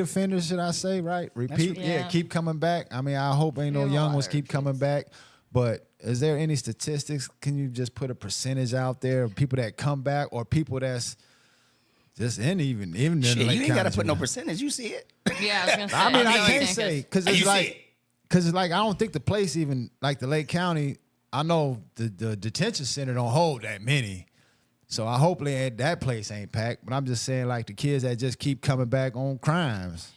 offenders? Should I say right? Repeat, Yeah. keep coming back. I mean, I hope ain't no We have a young lot ones of keep coming repeats. back. But is there any statistics? Can you just put a percentage out there of people that come back or people that's just even in the Shit, Lake you ain't got to County put no juvenile? percentage. You see it. Yeah, I was gonna say. I mean, I I can't think say because You it's see like it. I don't think the place even like the Lake County. I know the detention center don't hold that many, so I hopefully that place ain't packed. But I'm just saying like the kids that just keep coming back on crimes.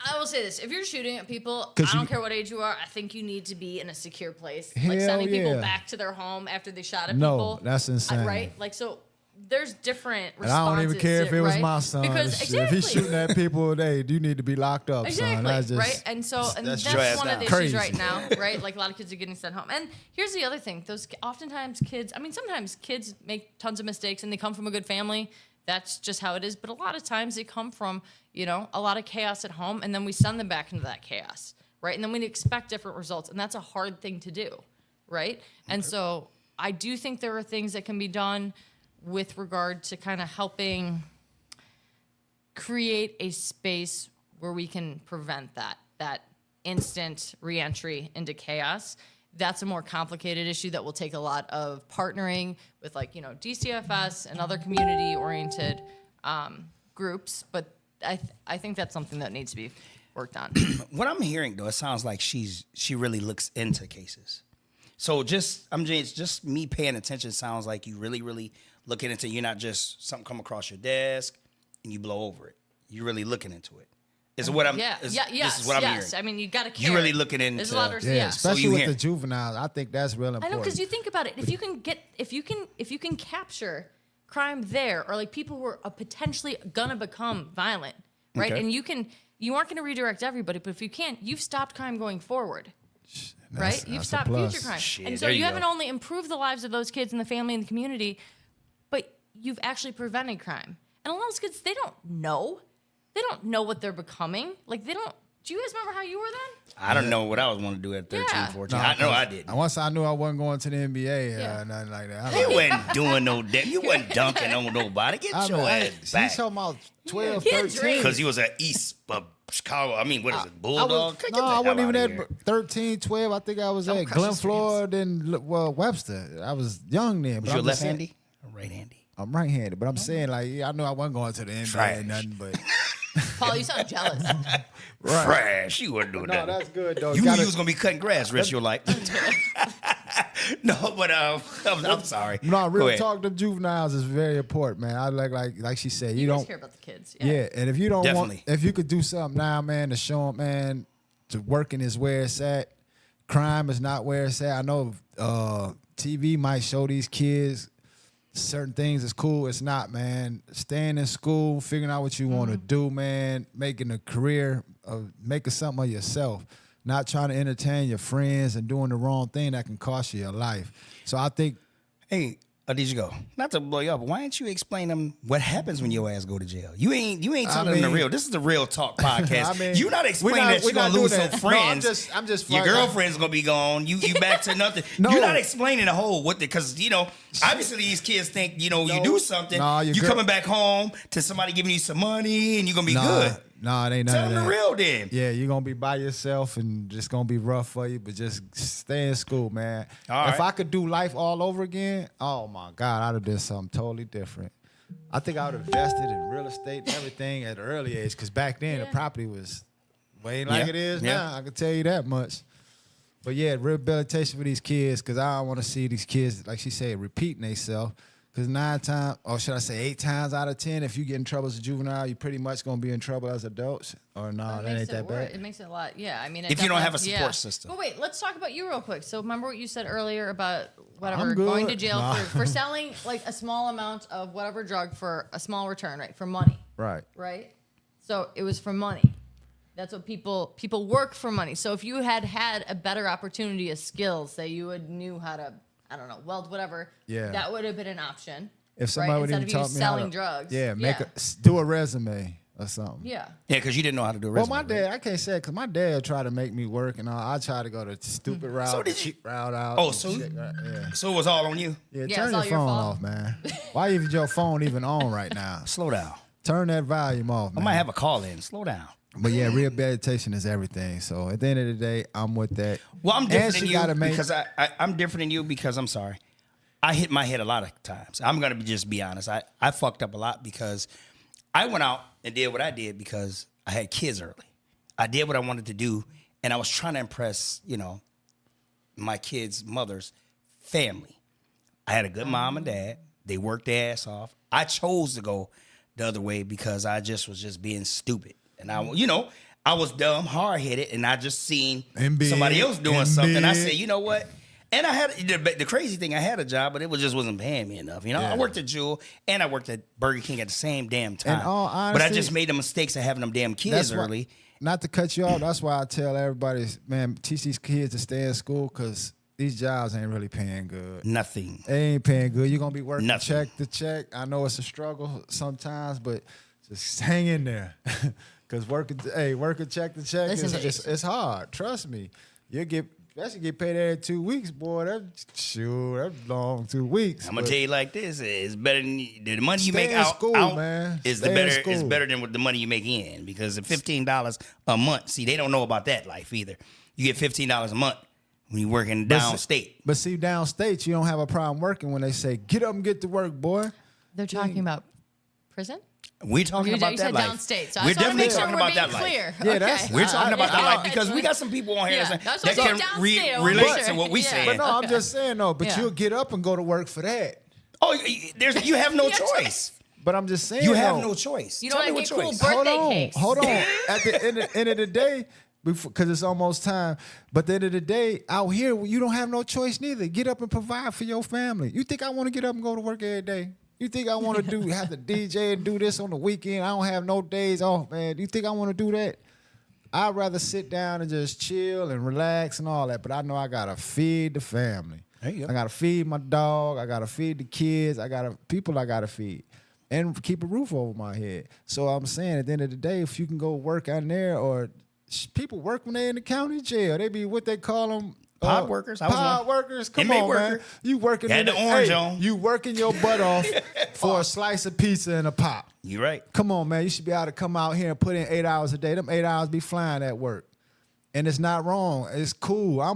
I will say this: if you're shooting at people, 'Cause I don't you- care what age you are. I think you need to be in a secure place, Hell like sending people yeah. back to their home after they shot at No, people. that's insane. Right? Like so, there's different And I don't even care if it was right? my son. Because Shit, exactly. If he's shooting at people, you need to be locked up, son. Exactly, That's just, right? And so, and that's that's, just one of the crazy. issues right now, right? Like a lot of kids are getting sent home. And here's the other thing: oftentimes kids. I mean, sometimes kids make tons of mistakes, and they come from a good family. That's just how it is. But a lot of times they come from, a lot of chaos at home, and then we send them back into that chaos, right? And then we expect different results, and that's a hard thing to do, right? And so I do think there are things that can be done with regard to kind of helping create a space where we can prevent that instant reentry into chaos. That's a more complicated issue that will take a lot of partnering with DCFS and other community-oriented groups. But I think that's something that needs to be worked on. What I'm hearing though, it sounds like she really looks into cases. So just me paying attention sounds like you really, really looking into. You're not just something come across your desk and you blow over it. You're really looking into it. Is what I'm. Yes. This is what I'm hearing. I mean, you got to care. You really looking into. There's a lot of yeah, especially you with hear- the juveniles. I think that's real I important. know, because you think about it. If you can capture crime there, or like people who are potentially gonna become violent, right? Okay. And you aren't gonna redirect everybody, but if you can, you've stopped crime going forward, right? You've that's a stopped plus. future crime, Shit, and so there you you haven't go. only improved the lives of those kids and the family and the community, but you've actually prevented crime. And a lot of those kids, they don't know what they're becoming. Like they don't. Do you guys remember how you were then? I don't know what I was want to do at 13, Yeah. 14. I know I did. And once I knew I wasn't going to the NBA, Yeah. nothing like that. You wasn't doing no damn. You wasn't dunking on nobody. Get your ass He's back. talking about 12, He had 13. dreams. Because he was at East Chicago. I mean, what is it, I Bulldog? was, Get no, the I hell wasn't even outta at here. 13, 12. I think I was Don't at crush Glen his Floyd and Webster. I was young then. Was but you I'm just saying- left-handy or right-handy? I'm right-handed, but I'm saying like I knew I wasn't going to the NBA Trash. or nothing, but Paul, you sound jealous. right. Trash. You wasn't doing No, that. that's good though. You Gotta- knew you was gonna be cutting grass the rest of your life. No, but I'm sorry. No, Go real ahead. talk to juveniles is very important, man. I like she said, you You guys don't care about the kids. Yeah, and if you don't Definitely. want, if you could do something now, man, to show them, man, to working is where it's at. Crime is not where it's at. I know TV might show these kids certain things is cool. It's not, man. Staying in school, figuring out what you want to do, man, making a career, making something of yourself, not trying to entertain your friends and doing the wrong thing that can cost you your life. So I think, Hey, did you go? Not to blow you up, but why ain't you explain them what happens when your ass go to jail? You ain't telling them the real. This is the Real Talk podcast. You're not explaining that you're gonna lose some friends. No, I'm just your girlfriend's gonna be gone. You back to nothing. No. You're not explaining the whole because obviously these kids think you do something. You coming back home to somebody giving you some money and you're gonna be good. No, it ain't none Tell of them that. the real then. Yeah, you're going to be by yourself and it's going to be rough for you, but just stay in school, man. All if right. I could do life all over again, oh, my God, I'd have done something totally different. I think I would have invested in real estate and everything at an early age because back then the property was way like it is now. I can tell you that much. But, yeah, rehabilitation for these kids because I don't want to see these kids, like she said, repeating themselves. Because 8 times out of 10, if you get in trouble as a juvenile, you pretty much going to be in trouble as adults. Or no, that ain't that bad. It makes it a lot. Yeah, I mean, If you don't have a support system. But wait, let's talk about you real quick. So remember what you said earlier about I'm good. going to jail for selling like a small amount of whatever drug for a small return, right? For money. Right. Right? So it was for money. That's what people work for money. So if you had a better opportunity of skills, say you knew how to, I don't know, weld, whatever. Yeah. That would have been an option. If somebody would even Instead of taught you me selling how to, drugs. Yeah, do a resume or something. Yeah. Yeah, because you didn't know how to do a Well, resume. my dad, I can't say it because my dad tried to make me work and I tried to go the stupid route, So the did you- cheap route out. Oh, and so- shit, right, yeah. So it was all on you. Yeah, Yeah, turn it's your all your phone fault. off, man. Why is your phone even on right now? Slow down. Turn that volume off, I man. might have a call in. Slow down. But yeah, rehabilitation is everything. So at the end of the day, I'm with that. Well, I'm And different she than you gotta make- because I'm different than you because I'm sorry. I hit my head a lot of times. I'm gonna just be honest. I fucked up a lot because I went out and did what I did because I had kids early. I did what I wanted to do, and I was trying to impress, my kids' mother's family. I had a good mom and dad. They worked their ass off. I chose to go the other way because I was just being stupid, and I was dumb, hard headed, and I just seen And big, somebody else doing and something. I big. said, you know what? And I had the crazy thing. I had a job, but it just wasn't paying me enough. I worked at Jewel and I worked at Burger King at the same damn time. In all but I honesty, just made the mistakes of having them damn kids why- early. Not to cut you off, that's why I tell everybody, man, teach these kids to stay in school because these jobs ain't really paying good. Nothing. They ain't paying good. You're going to be working Nothing. check to check. I know it's a struggle sometimes, but just hang in there. Because working check to check, Listen, it's hard. Trust me. You'll get paid every 2 weeks, boy. That's long 2 weeks. I'm gonna tell you like this: it's better than the money you Stay make in out. school, out man. Is Stay in the better? school. It's better than what the money you make in because the $15 a month. See, they don't know about that life either. You get $15 a month when you're working downstate. But see, downstate, you don't have a problem working when they say, get up and get to work, boy. They're talking about prison? We're talking You about that said life. downstate, so we're I just want to definitely make sure talking we're about being that life. clear. Yeah, Okay. that's- We're talking about that all life right, because we got some people on here Yeah, that that's that what's can up, downstate, I wanna relate make to sure. what we Yeah. saying. But no, I'm just saying, though, but Yeah. you'll get up and go to work for that. Oh, you have no Yeah, choice. But I'm just saying, You have though, no choice. You Tell don't me wanna what get cool choice. birthday cakes. Hold on. At the end of the day, because it's almost time. But at the end of the day, out here, you don't have no choice neither. Get up and provide for your family. You think I want to get up and go to work every day? You think I want to have to DJ and do this on the weekend? I don't have no days off, man. You think I want to do that? I'd rather sit down and just chill and relax and all that. But I know I got to feed the family. There you go. I got to feed my dog. I got to feed the kids. People I got to feed. And keep a roof over my head. So I'm saying at the end of the day, if you can go work out there or people work when they're in the county jail. They be what they call them. Pod workers. I was Pod one. workers. Come Inmate on, worker. man. You working Had in the orange hey, on. You working your butt off for a slice of pizza and a pop. You right. Come on, man. You should be able to come out here and put in 8 hours a day. Them 8 hours be flying at work. And it's not wrong. It's cool. I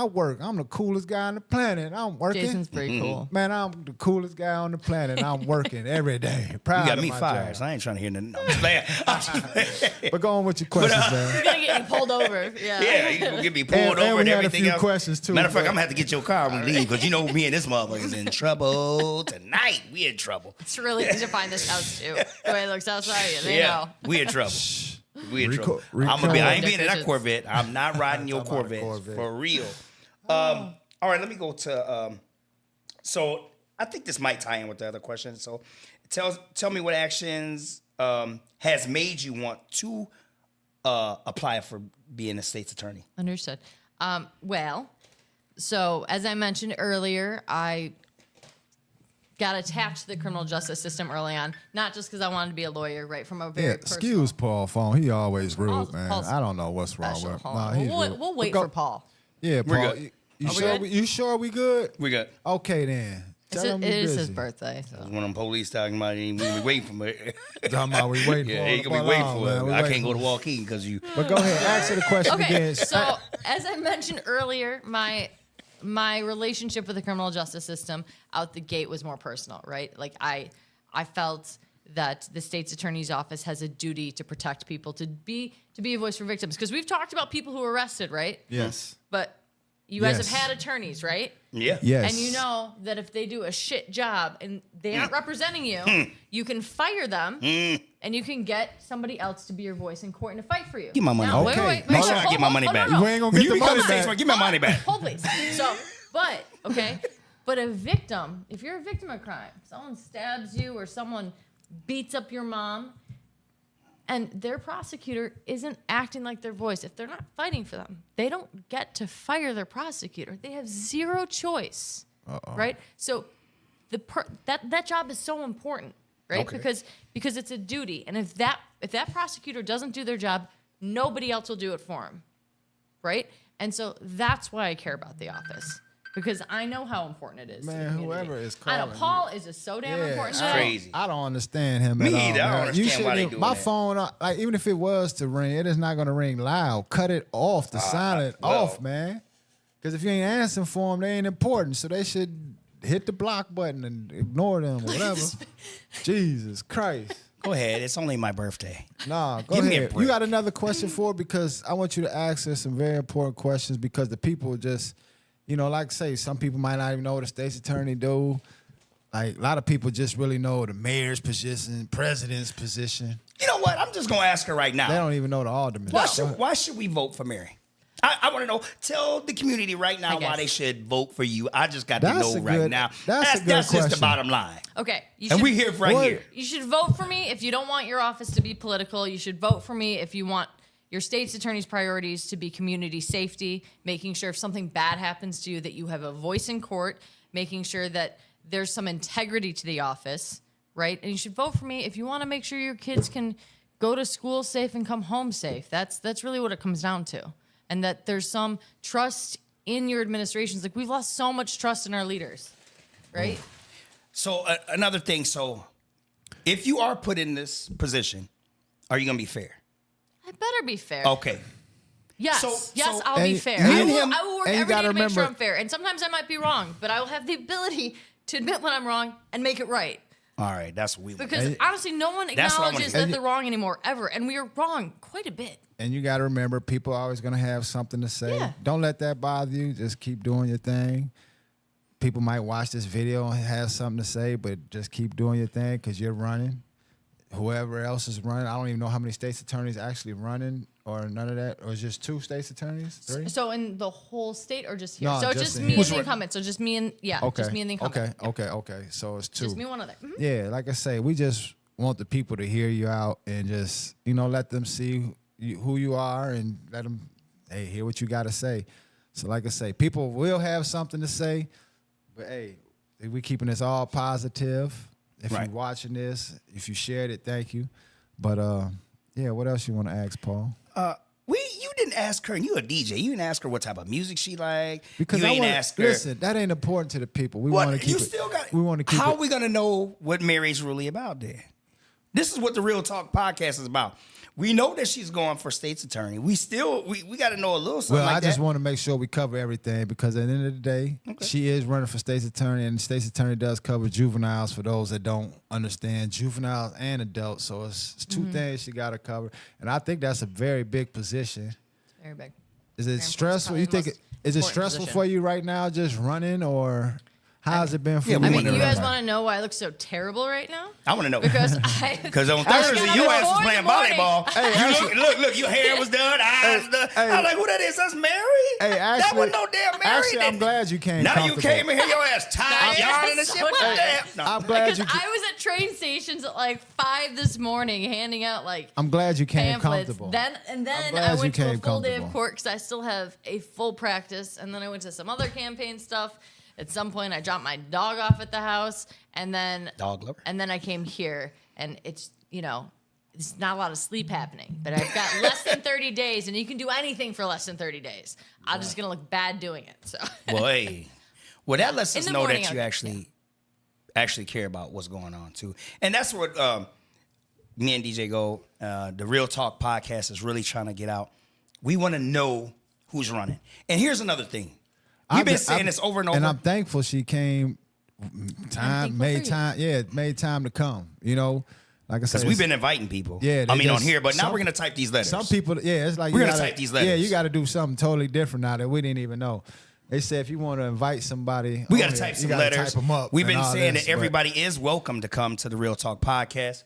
work. I'm the coolest guy on the planet. I'm working. Jason's pretty cool. Man, I'm the coolest guy on the planet. I'm working every day. Proud You got of me my fired, job. so I ain't trying to hear nothing. I'm just playing. I'm just playing. But go on with your questions, man. You're gonna get me pulled over. Yeah. Yeah, you gonna get me pulled And over we and had a everything few else. questions, too, Matter of fact, but- I'm gonna have to get your car when we leave because you know me and this motherfucker's in trouble tonight. We in trouble. It's really easy to find this house too. The way it looks outside, they Yeah, know. we in trouble. We in trouble. Rico- I'm gonna be. I ain't Rico- being in that Corvette. I'm not riding your Talking about a Corvette, Corvette. for real. All right, let me go to. So I think this might tie in with the other question. So tell me what actions has made you want to apply for being a state's attorney? Understood. Well, so as I mentioned earlier, I got attached to the criminal justice system early on, not just because I wanted to be a lawyer, right? From a very personal. Excuse Paul phone. He always rude, man. Paul's I don't know what's wrong special. with him. Hold Nah, on. he's We'll, rude. we'll wait Go- for Paul. Yeah, We're Paul. good. You Are we sure? good? You sure we good? We good. Okay then. Tell him It we is his busy. birthday. So. When them police talking about it, we waiting for me. Talking about we waiting Yeah, for he him. gonna be waiting Hold on, for man. it. We I waiting can't go for to walk in because you. But go ahead, answer the question Okay, again. so as I mentioned earlier, my relationship with the criminal justice system out the gate was more personal, right? Like I felt that the state's attorney's office has a duty to protect people, to be a voice for victims, because we've talked about people who were arrested, right? Yes. But you guys Yes. have had attorneys, right? Yeah. Yes. And you know that if they do a shit job and they aren't representing you, you can fire them and you can get somebody else to be your voice in court and to fight for you. Give my money Now, back. Okay. wait. Make sure Hold I get my on, money hold back. on, You ain't gonna When get you the become money a state's back. attorney, give my money back. Hold please. So, but okay, but a victim, if you're a victim of crime, someone stabs you or someone beats up your mom, and their prosecutor isn't acting like their voice, if they're not fighting for them, they don't get to fire their prosecutor. They have zero choice, right? So that job is so important, right? Okay. Because it's a duty, and if that prosecutor doesn't do their job, nobody else will do it for him, right? And so that's why I care about the office, because I know how important it is. to the Man, community. whoever is I know calling Paul is just so damn important. to me. Crazy. I don't understand him Me at all. either. I don't man. understand You why they shouldn't- doing My that. phone, like even if it was to ring, it is not going to ring loud. Cut it off, the silent well. off, man. Because if you ain't answering for them, they ain't important. So they should hit the block button and ignore them, whatever. Jesus Christ. Go ahead. It's only my birthday. Nah, go Give me a ahead. break. You got another question for? Because I want you to ask us some very important questions, because the people just, like I say, some people might not even know what a state's attorney do. Like a lot of people just really know the mayor's position, president's position. You know what? I'm just gonna ask her right now. They don't even know the alderman. Why should we vote for Mary? I want to know. Tell the community right now I why guess. they should vote for you. I just got to That's know a right good- now. that's a good just the question. bottom line. Okay, And we here right What? here. You should vote for me if you don't want your office to be political. You should vote for me if you want your state's attorney's priorities to be community safety, making sure if something bad happens to you that you have a voice in court, making sure that there's some integrity to the office, right? And you should vote for me if you want to make sure your kids can go to school safe and come home safe. That's really what it comes down to. And that there's some trust in your administrations. Like, we've lost so much trust in our leaders, right? So another thing. So if you are put in this position, are you gonna be fair? I better be fair. Okay. Yes, So- I'll be And fair. you I and will, him- I will work and you every day gotta to make sure remember- I'm fair. And sometimes I might be wrong, but I will have the ability to admit when I'm wrong and make it right. All right. That's what we want. Because honestly, no one That's what I wanna acknowledges hear. that they're wrong anymore, ever. And we are wrong quite a bit. And you got to remember, people are always going to have something to say. Yeah. Don't let that bother you. Just keep doing your thing. People might watch this video and have something to say, but just keep doing your thing because you're running. Whoever else is running, I don't even know how many state's attorneys actually running or none of that. Or is just 2 state's attorneys? 3? So in the whole state or just here? No, so just just in me here. and the incumbent. So just me and, just me and the incumbent. Okay. So it's 2. Just me, one other. Mhm. Yeah, like I say, we just want the people to hear you out and just, let them see who you are and let them, hey, hear what you got to say. So like I say, people will have something to say, but hey, we keeping this all positive. If Right. you're watching this, if you shared it, thank you. But yeah, what else you want to ask, Paul? You didn't ask her, and you a DJ. You didn't ask her what type of music she like. Because you I ain't want ask her. listen, that ain't important to the people. We What want to keep you it. still got? We want to keep How it. are we gonna know what Mary's really about then? This is what the Real Talk podcast is about. We know that she's going for state's attorney. We got to know a little something Well, like I just that. want to make sure we cover everything because at the end of the day, she is running for state's attorney, and the state's attorney does cover juveniles for those that don't understand juveniles and adults. So it's 2 things she got to cover, and I think that's a very big position. Very big. Is it Very important. stressful? Probably You the think most is it important stressful position. for you right now, just running, or how's it been for Yeah, you? we I mean, wonder you guys about want to know why I look so terrible right now? I want to know Because on Thursday your ass was playing volleyball. actually- Look, your hair was done, eyes done. hey. I'm like, who that is? That's Mary. Hey, that actually- wasn't no damn Mary. Actually, I'm glad you came Now you comfortable. came in here, your ass tired, Yes. yarn and shit. What the Hey, damn? No. I'm glad Because you. I was at train stations at like 5 this morning, handing out like I'm glad you came pamphlets. comfortable. Then I'm I glad you went to a came full day of comfortable. court because I still have a full practice. And then I went to some other campaign stuff. At some point, I dropped my dog off at the house, and then Dog lover. And then I came here, and it's it's not a lot of sleep happening. But I've got less than 30 days, and you can do anything for less than 30 days. I'm just gonna look bad doing it. So. Well, hey, well that lets In us the know morning, that you I'll- actually care about what's going on too, and that's what me and DJ Go, the Real Talk podcast is really trying to get out. We want to know who's running, and here's another thing. We've been saying this over and over. And I'm thankful she came. Made time to come. You know, like I said, because we've been inviting people. Yeah, I they mean on just- here, but now some- we're gonna type these letters. Some people, it's like We're you gonna gotta type these letters. Yeah, you got to do something totally different now that we didn't even know. They said if you want to invite somebody, We on got to here, type you some gotta letters. Type 'em up We've and been all saying this, that but- everybody is welcome to come to the Real Talk podcast.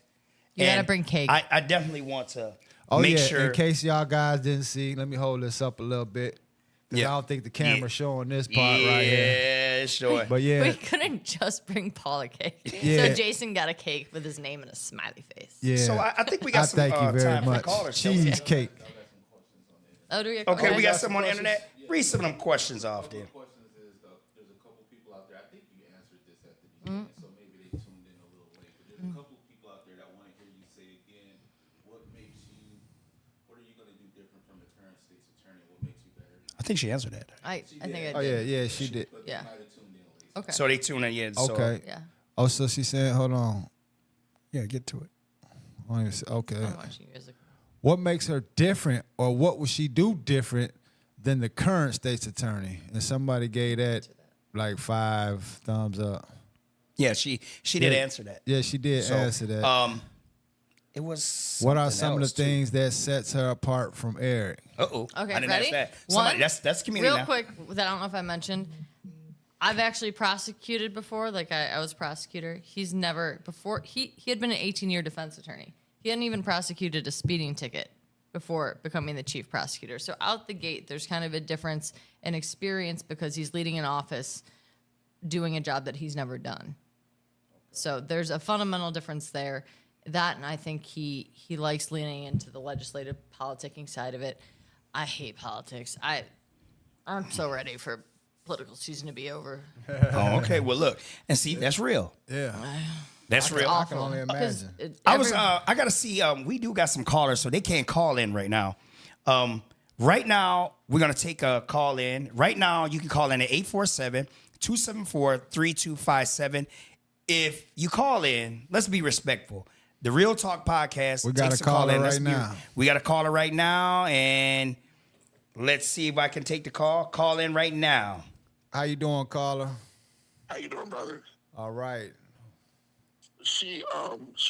You gotta And bring cake. I definitely want to Oh make yeah, sure. in case y'all guys didn't see, let me hold this up a little bit. Because Yeah. I don't think the camera's Yeah. showing this part right here. Yeah, sure. But yeah, We couldn't just bring Paul a cake. Yeah. So Jason got a cake with his name and a smiley face. yeah. So I think we got I some thank you very time much. for callers. don't we? Cheesecake. Oh, do we? Okay, we got got some some on the questions? internet. Read some of them questions off there. Questions is there's a couple people out there. I think you answered this at the beginning, so maybe they tuned in a little late. But there's a couple people out there that want to hear you say again what are you going to do different from the current state's attorney? What makes you better? I think she answered that. I think I Oh did. yeah, she did. But Yeah. they might have tuned in late. Okay. So they tune in. Yeah. So, Okay. Yeah. Oh, so she said, hold on. Yeah, get to it. Okay. I'm watching yours. What makes her different, or what would she do different than the current state's attorney? And somebody gave that like 5 thumbs up. Yeah, she did Yeah. answer that. Yeah, she did So, answer that. It was. What are something some of the else, too. things that sets her apart from Eric? Uh-oh. Okay, I didn't ready? ask that. Somebody, One, that's community real now. quick, that I don't know if I mentioned. I've actually prosecuted before. Like I was a prosecutor. He's never before. He had been an 18-year defense attorney. He hadn't even prosecuted a speeding ticket before becoming the chief prosecutor. So out the gate, there's kind of a difference in experience because he's leading an office, doing a job that he's never done. So there's a fundamental difference there. That, and I think he likes leaning into the legislative politicking side of it. I hate politics. I'm so ready for political season to be over. Oh, okay. Well, look and see. That's real. Yeah. That's real. I can only imagine. I gotta see. We do got some callers, so they can't call in right now. Right now, we're gonna take a call in. Right now, you can call in at 847-274-3257. If you call in, let's be respectful. The Real Talk podcast. We got takes a caller in. right now. We got a caller right now, and let's see if I can take the call. Call in right now. How you doing, caller? How you doing, brother? All right. She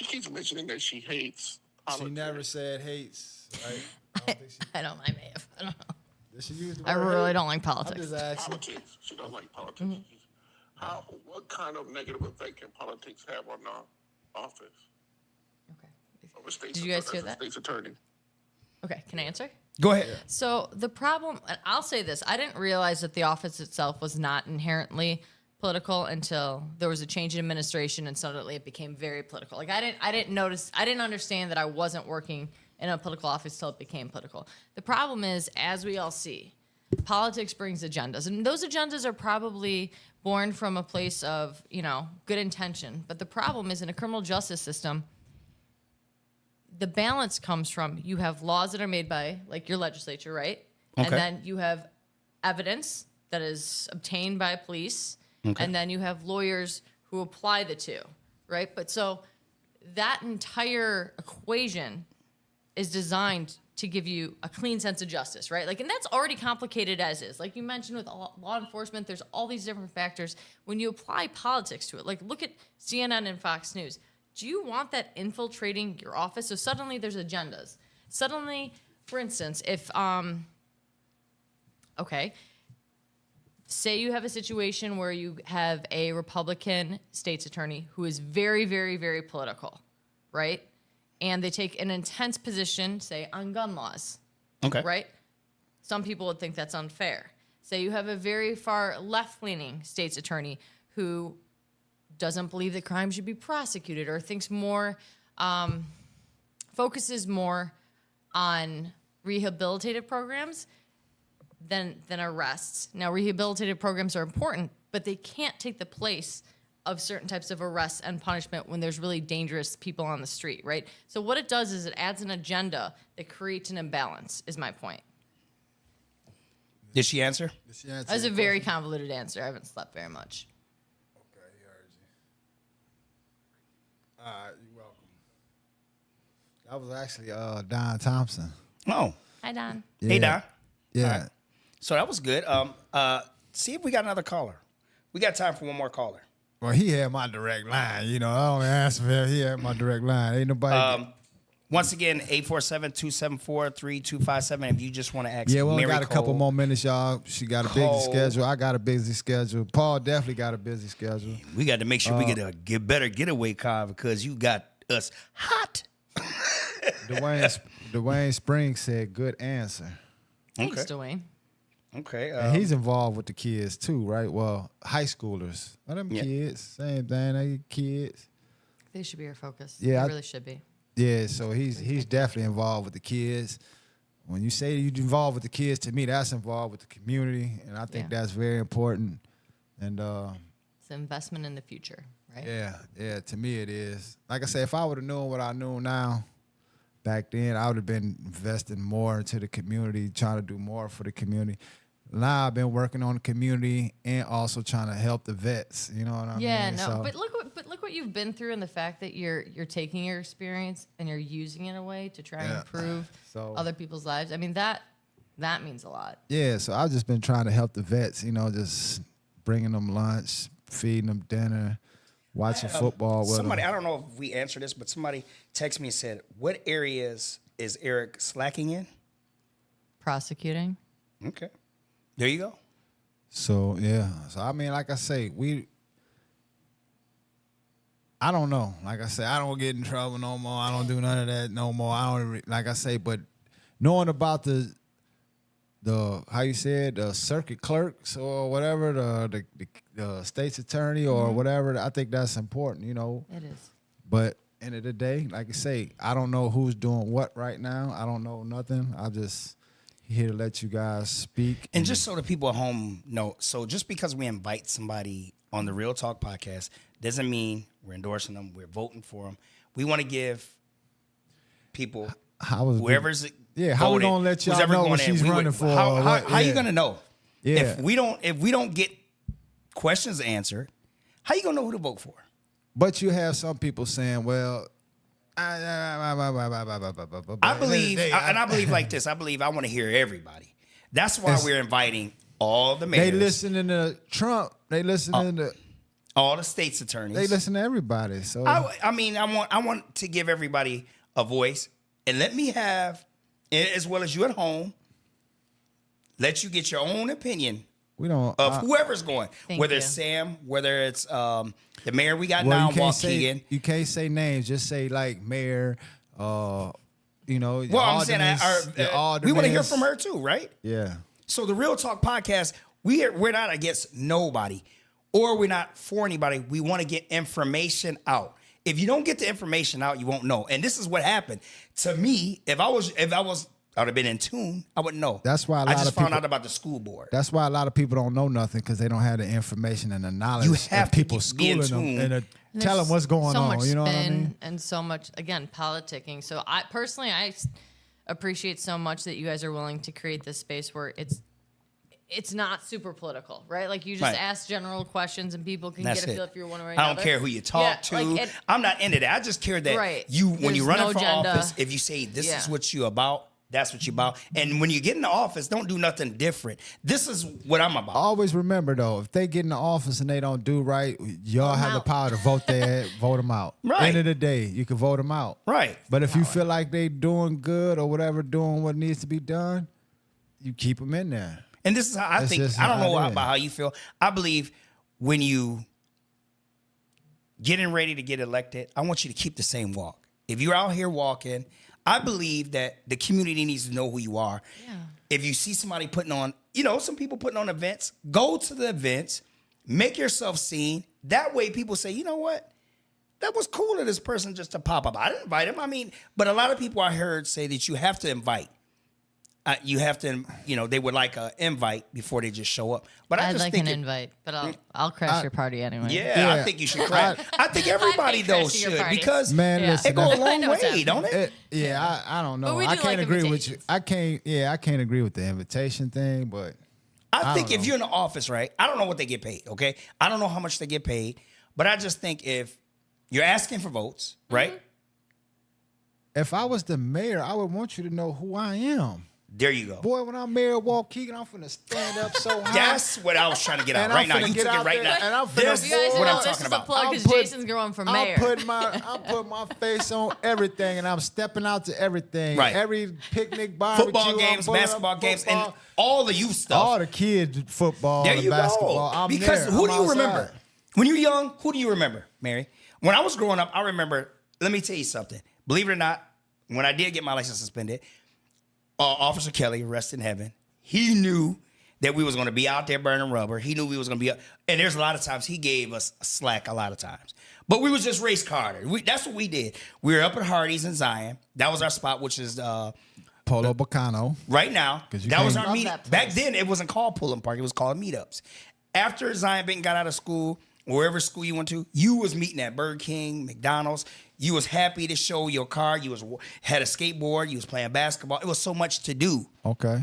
keeps mentioning that she hates She politics. never said hates, right? I don't think she, I may have. I don't know. did she use the I word really hate? don't like I'm politics. just asking. Politics. She doesn't like politics. What kind of negative effect can politics have on our office? Okay. Of a state's Did you guys hear as a that? state's attorney. Okay, can I answer? Go ahead. So the problem, and I'll say this, I didn't realize that the office itself was not inherently political until there was a change in administration and suddenly it became very political. Like I didn't understand that I wasn't working in a political office till it became political. The problem is, as we all see, politics brings agendas, and those agendas are probably born from a place of, good intention. But the problem is in a criminal justice system, the balance comes from you have laws that are made by like your legislature, right? Okay. And then you have evidence that is obtained by police, and then you have lawyers who apply the two, right? But so that entire equation is designed to give you a clean sense of justice, right? Like, and that's already complicated as is. Like you mentioned with law enforcement, there's all these different factors. When you apply politics to it, like look at CNN and Fox News. Do you want that infiltrating your office? So suddenly there's agendas. Suddenly, for instance, if, say you have a situation where you have a Republican state's attorney who is very, very, very political, right? And they take an intense position, say, on gun laws, Okay. right? Some people would think that's unfair. Say you have a very far left-leaning state's attorney who doesn't believe that crime should be prosecuted or thinks more, focuses more on rehabilitative programs than arrests. Now, rehabilitative programs are important, but they can't take the place of certain types of arrests and punishment when there's really dangerous people on the street, right? So what it does is it adds an agenda that creates an imbalance, is my point. Did she answer? That was a very convoluted answer. I haven't slept very much. Okay, he heard you. All right, you're welcome. That was actually Don Thompson. Oh. Hi, Don. Hey, Don. Yeah. All right. So that was good. See if we got another caller. We got time for one more caller. Well, he had my direct line. You know, I don't answer for him. He had my direct line. Ain't nobody. Once again, 847-274-3257. If you just want to ask Yeah, we only Mary got a couple Cole, more minutes, y'all. She got a busy Cole. schedule. I got a busy schedule. Paul definitely got a busy schedule. we got to make sure we get a better getaway car because you got us hot. Dwayne Springs said, good answer. Thanks, Okay. Dwayne. Okay. And he's involved with the kids too, right? Well, high schoolers. Well, them Yeah. kids, same thing. They kids. They should be our focus. Yeah, They I- really should be. Yeah, so he's definitely involved with the kids. When you say you're involved with the kids, to me, that's involved with the community, and I think Yeah. that's very important. And It's an investment in the future, right? yeah, to me it is. Like I said, if I would have known what I know now back then, I would have been investing more into the community, trying to do more for the community. Now I've been working on the community and also trying to help the vets. You know what I Yeah, mean? no, So- but look what you've been through, and the fact that you're taking your experience and you're using it in a way to try and Yeah. improve So- other people's lives. I mean, that means a lot. Yeah, so I've just been trying to help the vets, you know, just bringing them lunch, feeding them dinner, watching football with Somebody, them. I don't know if we answered this, but somebody texted me and said, what areas is Eric slacking in? Prosecuting. Okay. There you go. So, yeah. So, I mean, like I say, I don't know. Like I say, I don't get in trouble no more. I don't do none of that no more. I don't, like I say, but knowing about the how you said, the circuit clerks or whatever, the state's attorney or whatever, I think that's important, you know. It is. But end of the day, like I say, I don't know who's doing what right now. I don't know nothing. I just here to let you guys speak. And just so the people at home know, so just because we invite somebody on the Real Talk podcast doesn't mean we're endorsing them, we're voting for them. We want to give people, how was whoever's how we voting, gonna let y'all who's ever know going what in, she's we would- running for? How, or how, what? how you Yeah. gonna know? Yeah. If we don't get questions answered, how you gonna know who to vote for? But you have some people saying, well, I believe, and I believe like this. I believe I want to hear everybody. That's why It's- we're inviting all the they mayors, listening to Trump. They listening to all the states attorneys. they listen to everybody. So I mean, I want to give everybody a voice, and let me have, as well as you at home, let you get your own opinion we don't. of whoever's going, Thank whether you. it's Sam, whether it's the mayor we got well, now, you can't Waukegan. say you can't say names. Just say like mayor. You know. Well, I'm saying we want to hear from her too, right? Yeah. So the Real Talk podcast, we're not against nobody, or we're not for anybody. We want to get information out. If you don't get the information out, you won't know. And this is what happened to me. If I would have been in tune, I wouldn't know. That's why a I lot just of found people- out about the school board. That's why a lot of people don't know nothing because they don't have the information and the knowledge. You of have to people be in schooling them tune. and And tell them there's what's going so on. much You know what I spin mean? and so much, again, politicking. So I personally, I appreciate so much that you guys are willing to create this space where it's not super political, right? Like you just Right. ask general questions and people can That's get a it. feel if you're one way or I another. don't care who you talk to. Like, I'm not into that. I just care that Right. when There's you're running no for agenda. office, if you say this Yeah. is what you're about, that's what you're about. And when you get in the office, don't do nothing different. This is what I'm about. Always remember though, if they get in the office and they don't do right, y'all have the out. power to vote them out. Right. End of the day, you can vote them out. Right. But if you feel like they doing good or whatever, doing what needs to be done, you keep them in there. And this is how I That's think. just I don't how know it is. about how you feel. I believe when you getting ready to get elected, I want you to keep the same walk. If you're out here walking, I believe that the community needs to know who you are. Yeah. If you see somebody putting on, some people putting on events, go to the events, make yourself seen, That way people say, you know what? That was cool of this person just to pop up. I didn't invite him. I mean, but a lot of people I heard say that you have to invite. You have to, they would like an invite before they just show up. But I I'd just like think an invite, but I'll crash your party anyway. Yeah, I think you should crash. I think everybody though crashing your should party. because Man, Yeah. listen, it goes a I long know what's way, happening. don't it? I don't know. But we I do can't like agree with you. invitations. I can't agree with the invitation thing, but I think don't if know. you're in the office, right? I don't know what they get paid, okay? I don't know how much they get paid, but I just think if you're asking for votes, right? if I was the mayor, I would want you to know who I am. There you go. Boy, when I'm Mayor Waukegan, I'm finna stand up so high. That's what I was trying to get out And right I'm now. finna You get took it out right there, now. and I'm finna This You guys is know what I'm this talking is a about. plug I'm because put- Jason's going for mayor. I'm putting my face on everything, and I'm stepping out to everything. Right. Every picnic, barbecue, Football I'm games, pulling up basketball games, and football. all the youth stuff. all the kids football, There and you basketball. go. I'm Because there. who I'm do you outside. remember? When you're young, who do you remember, Mary? When I was growing up, I remember, let me tell you something. Believe it or not, when I did get my license suspended, Officer Kelly, rest in heaven, he knew that we was going to be out there burning rubber. He knew we was going to be, and there's a lot of times he gave us slack a lot of times. But we was just race carder. That's what we did. We were up at Hardee's in Zion. That was our spot, which is Polo Bacano. right now. 'Cause you That was can't- our Love meet. that Back place. then, it wasn't called Pulling Park. It was called Meetups. After Zion Benton got out of school, wherever school you went to, you was meeting at Burger King, McDonald's. You was happy to show your car. You had a skateboard. You was playing basketball. It was so much to do. Okay.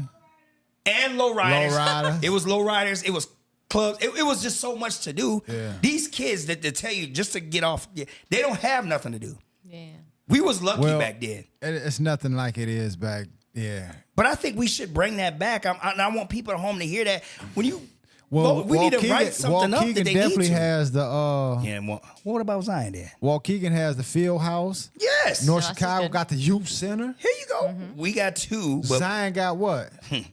And low riders. Lowrider. It was low riders. It was clubs. It was just so much to do. Yeah. These kids that to tell you just to get off, they don't have nothing to do. Yeah. We was lucky Well, back then. It's nothing like it is back. Yeah. But I think we should bring that back. I want people at home to hear that. When you Well, vote, we need to Waukegan- write something up Waukegan that they definitely need to. has the Yeah, well, what about Zion then? Waukegan has the field house. Yes. North that's Chicago good. got the youth center. Here you go. We got two. But Zion got what?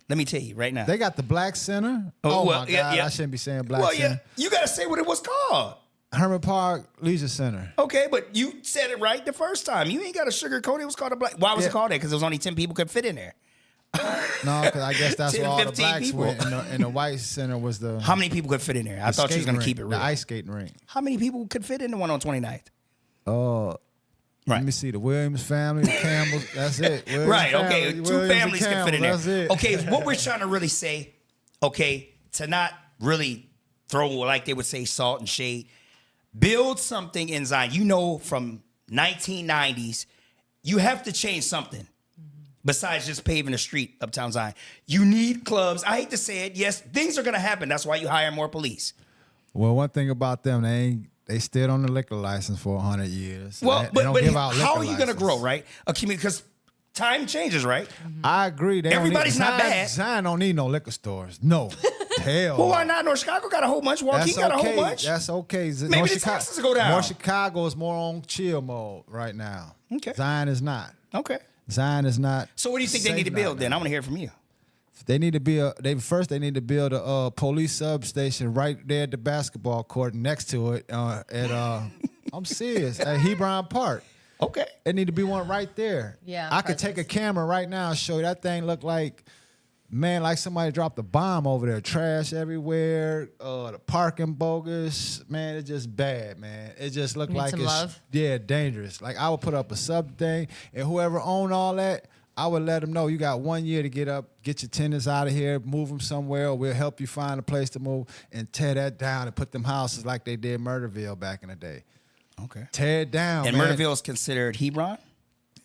let me tell you right now. They got the black center. Oh, Oh, well, my God, yeah, yeah. I shouldn't be saying black well, yeah, center. you got to say what it was called. Herman Park Leisure Center. Okay, but you said it right the first time. You ain't got to sugarcoat it. It was called a black. Why was it Yeah. called that? Because there was only 10 people could fit in there. No, because I guess that's 10, where all the 15 blacks people. went. And the white center was the How many people could fit in there? I thought you was going to keep it real. The ice skating rink. How many people could fit in the one on 29th? Let Right. me see, the Williams family, the Campbells. That's it. Williams Right, okay. family, Two Williams and families can fit in there. Campbell, That's it. Okay, what we're trying to really say, okay, to not really throw, like they would say, salt and shade, build something in Zion. You know, from 1990s, you have to change something besides just paving the street uptown Zion. You need clubs. I hate to say it. Yes, things are going to happen. That's why you hire more police. Well, one thing about them, they stayed on the liquor license for 100 years. Well, They but don't give out how liquor are you going to license. grow, right? A community, because time changes, right? I agree. They don't Everybody's need, not Zion, bad. Zion don't need no liquor stores. No. Hell. Well, why not? North Chicago got a whole bunch. Waukegan That's got a okay. whole bunch. That's okay. Maybe the taxes will go down. North Chicago is more on chill mode right now. Okay. Zion is not. Okay. Zion is not. So what do you think they need to safe build right then? I now. want to hear from you. They need to be they need to build a police substation right there at the basketball court next to it I'm serious, at Hebron Park. Okay. It need to be one right there. Yeah, I could take a camera right now and show you that thing look like, man, like somebody dropped a bomb over there. Trash everywhere. The parking bogus. Man, it's just bad, man. It just looked Need like some it's love? dangerous. Like I would put up a sub thing, and whoever owned all that, I would let them know you got 1 year to get your tenants out of here, move them somewhere, or we'll help you find a place to move, and tear that down and put them houses like they did Murderville back in the day. Okay. Tear it down, And man. Murderville is considered Hebron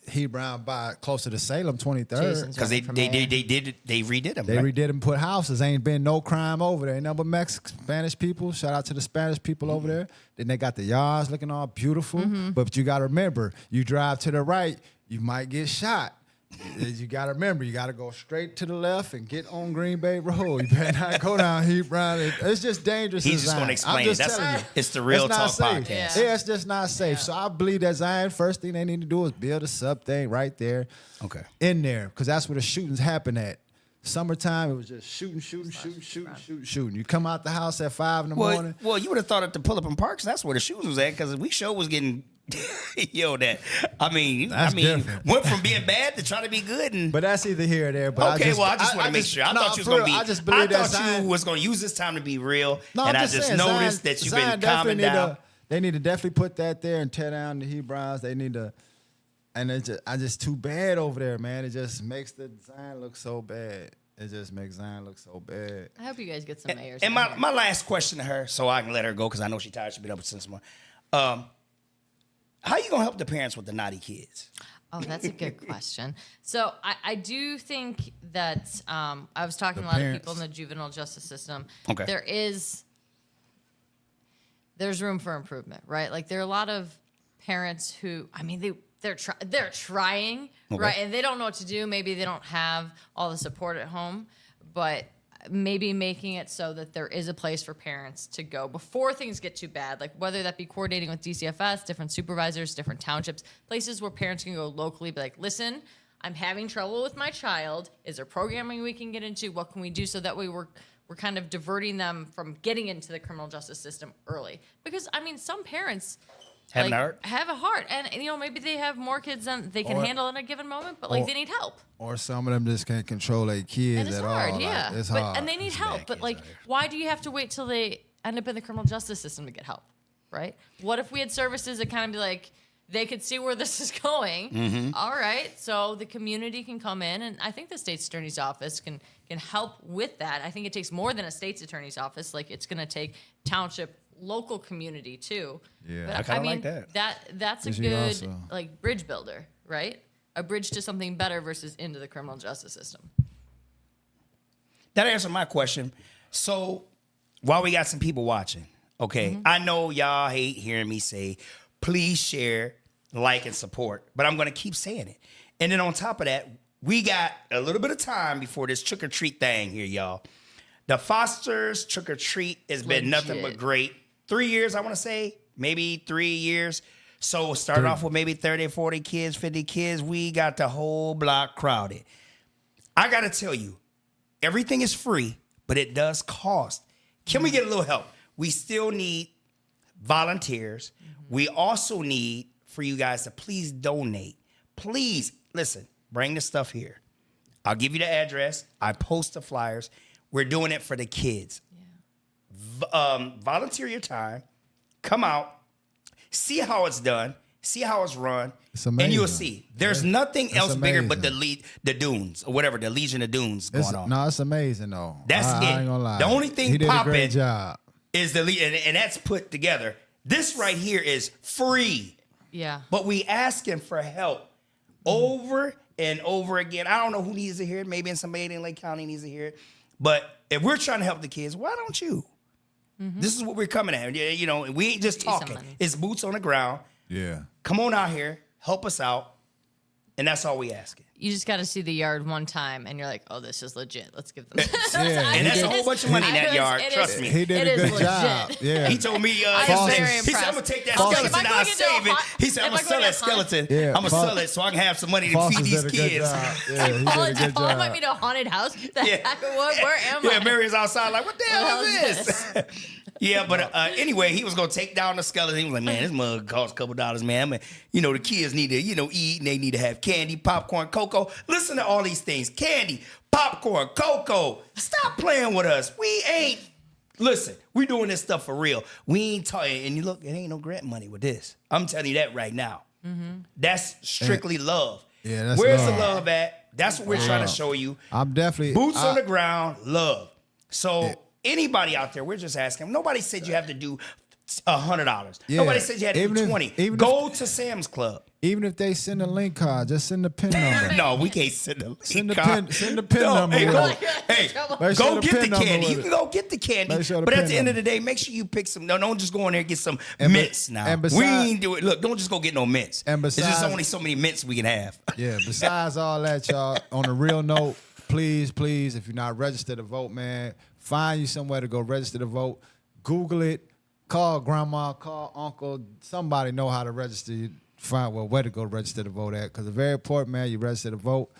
Hebron by closer to Salem, 23rd. Jason's because they running for mayor. redid them. They right? redid them, put houses. Ain't been no crime over there. Ain't nothing but Mexican, Spanish people. Shout out to the Spanish people over there. Then they got the yards looking all beautiful. But you got to remember, you drive to the right, you might get shot. You got to remember, you got to go straight to the left and get on Green Bay Road. You better not go down Hebron. It's just dangerous. He's in just gonna Zion. explain I'm it. just That's- telling you. it's the Real It's not Talk safe. podcast. Yeah, it's just not safe. So I believe that Zion, first thing they need to do is build a sub thing right there. Okay. In there, because that's where the shootings happen at. Summertime, it was just shooting. You come out the house at 5 in the morning. Well, you would have thought at the Pull Up in Parks, that's where the shootings was at, because we show was getting Yo, That's different. went from being bad to trying to be good, and But that's either here or there. But okay, I just want to make sure. I thought you was gonna be. I just believe thought that you was gonna use this time to be real, No, and I'm I just saying, noticed Zion- that you've Zion been definitely calming down. They need to definitely put that there and tear down the Hebrews. They need to, and I just too bad over there, man. It just makes the Zion look so bad. It just makes Zion look so bad. I hope you guys get some mayors. And down here. my last question to her, so I can let her go because I know she's tired. She's been up since morning. How you gonna help the parents with the naughty kids? Oh, that's a good question. So I do think that I was talking to a The lot parents. of people in the juvenile justice system. Okay. There's room for improvement, right? Like there are a lot of parents who, I mean, they're trying, Okay. right? And they don't know what to do. Maybe they don't have all the support at home, but maybe making it so that there is a place for parents to go before things get too bad, like whether that be coordinating with DCFS, different supervisors, different townships, places where parents can go locally, be like, listen, I'm having trouble with my child. Is there programming we can get into? What can we do? So that way we're kind of diverting them from getting into the criminal justice system early. Because, I mean, some parents Have a heart? have a heart. And, you know, maybe they have more kids than they can Or- handle in a given moment, but, like, or- they need help. Or some of them just can't control their kids And it's at hard, all. yeah. Like, it's but, hard. And they need help. bad But, kids like, out here. why do you have to wait till they end up in the criminal justice system to get help, right? What if we had services that kind of be like, they could see where this is going. Mm-hmm. All right, so the community can come in, and I think the state's attorney's office can help with that. I think it takes more than a state's attorney's office. Like it's going to take township, local community too. Yeah. But, I kinda mean, like that. That's a Is you good also- like bridge builder, right? A bridge to something better versus into the criminal justice system. That answered my question. So while we got some people watching, okay, I know y'all hate hearing me say, please share, like, and support, but I'm going to keep saying it. And then on top of that, we got a little bit of time before this trick or treat thing here, y'all. The Foster's trick or treat has been nothing but Legit. great. 3 years, I want to say, maybe 3 years. So start off with maybe 30, 40 kids, 50 kids. We got the whole block crowded. I got to tell you, everything is free, but it does cost. Can we get a little help? We still need volunteers. We also need for you guys to please donate. Please, listen, bring the stuff here. I'll give you the address. I post the flyers. We're doing it for the kids. Volunteer your time. Come out. See how it's done. See how it's run. It's and you'll amazing. see. There's nothing It's else bigger but amazing. the dunes or whatever, the Legion of Dunes going on. No, it's amazing though. That's I it. ain't gonna lie. The only thing he did a popping great job. Is the lead, and that's put together. This right here is free, Yeah. but we asking for help over and over again. I don't know who needs to hear it. Maybe in somebody in Lake County needs to hear it. But if we're trying to help the kids, why don't you? This is what we're coming at. You know, we ain't just Get you some talking. money. It's boots on the ground. Yeah. Come on out here, help us out, and that's all we asking. You just got to see the yard one time, and you're like, "Oh, this is legit. Let's give them." Yeah, And that's a whole bunch of money in that yard. It Trust is- me. He did it a is good job. legit. Yeah. He told me, I'm Foster's- very he said, I'm impressed. going to take that Foster's- skeleton Am I and I'll going to save it. hunt? He said, I'm Am I going to sell going that to hunt? skeleton. Yeah, I'm going to Fos- sell it so I can have some money to Foster's feed these did a good kids. job. Yeah, he did a good Paul job. might be to a haunted house. The Yeah. heck? Where am I? Yeah, Mary's outside like, what the hell What is this? Yeah, but anyway, he was going to take down the skeleton. He was like, man, this mug costs a couple dollars, man. I mean, you know, the kids need to, eat, and they need to have candy, popcorn, cocoa. Listen to all these things. Candy, popcorn, cocoa. Stop playing with us. We ain't, listen, we doing this stuff for real. We ain't talking, and you look, it ain't no grant money with this. I'm telling you that right now. That's strictly love. Yeah, that's Where's love. the love at? That's what we're trying to show you. I'm definitely Boots on the ground, love. So Yeah. anybody out there, we're just asking. Nobody said you have to do $100. Yeah. Nobody said you had to Even do if- 20. even Go to Sam's Club. Even if they send a link card, just send the pin number. No, we can't send the link. Send the card. pin- send the pin No, number Hey, with go, it. hey, Make sure go the get pin the number candy. with You it. can go get the candy. Make sure the But at pin the end of number. the day, make sure you pick some. No, don't just go in there and get some And be- mints now. and we beside- ain't do it. Look, don't just go get no mints. And There's just besides- only so many mints we can have. Yeah, besides all that, y'all, on a real note, please, if you're not registered to vote, man, find you somewhere to go register to vote. Google it. Call grandma, call uncle. Somebody know how to register. Find where to go register to vote at. Because it's very important, man, you register to vote.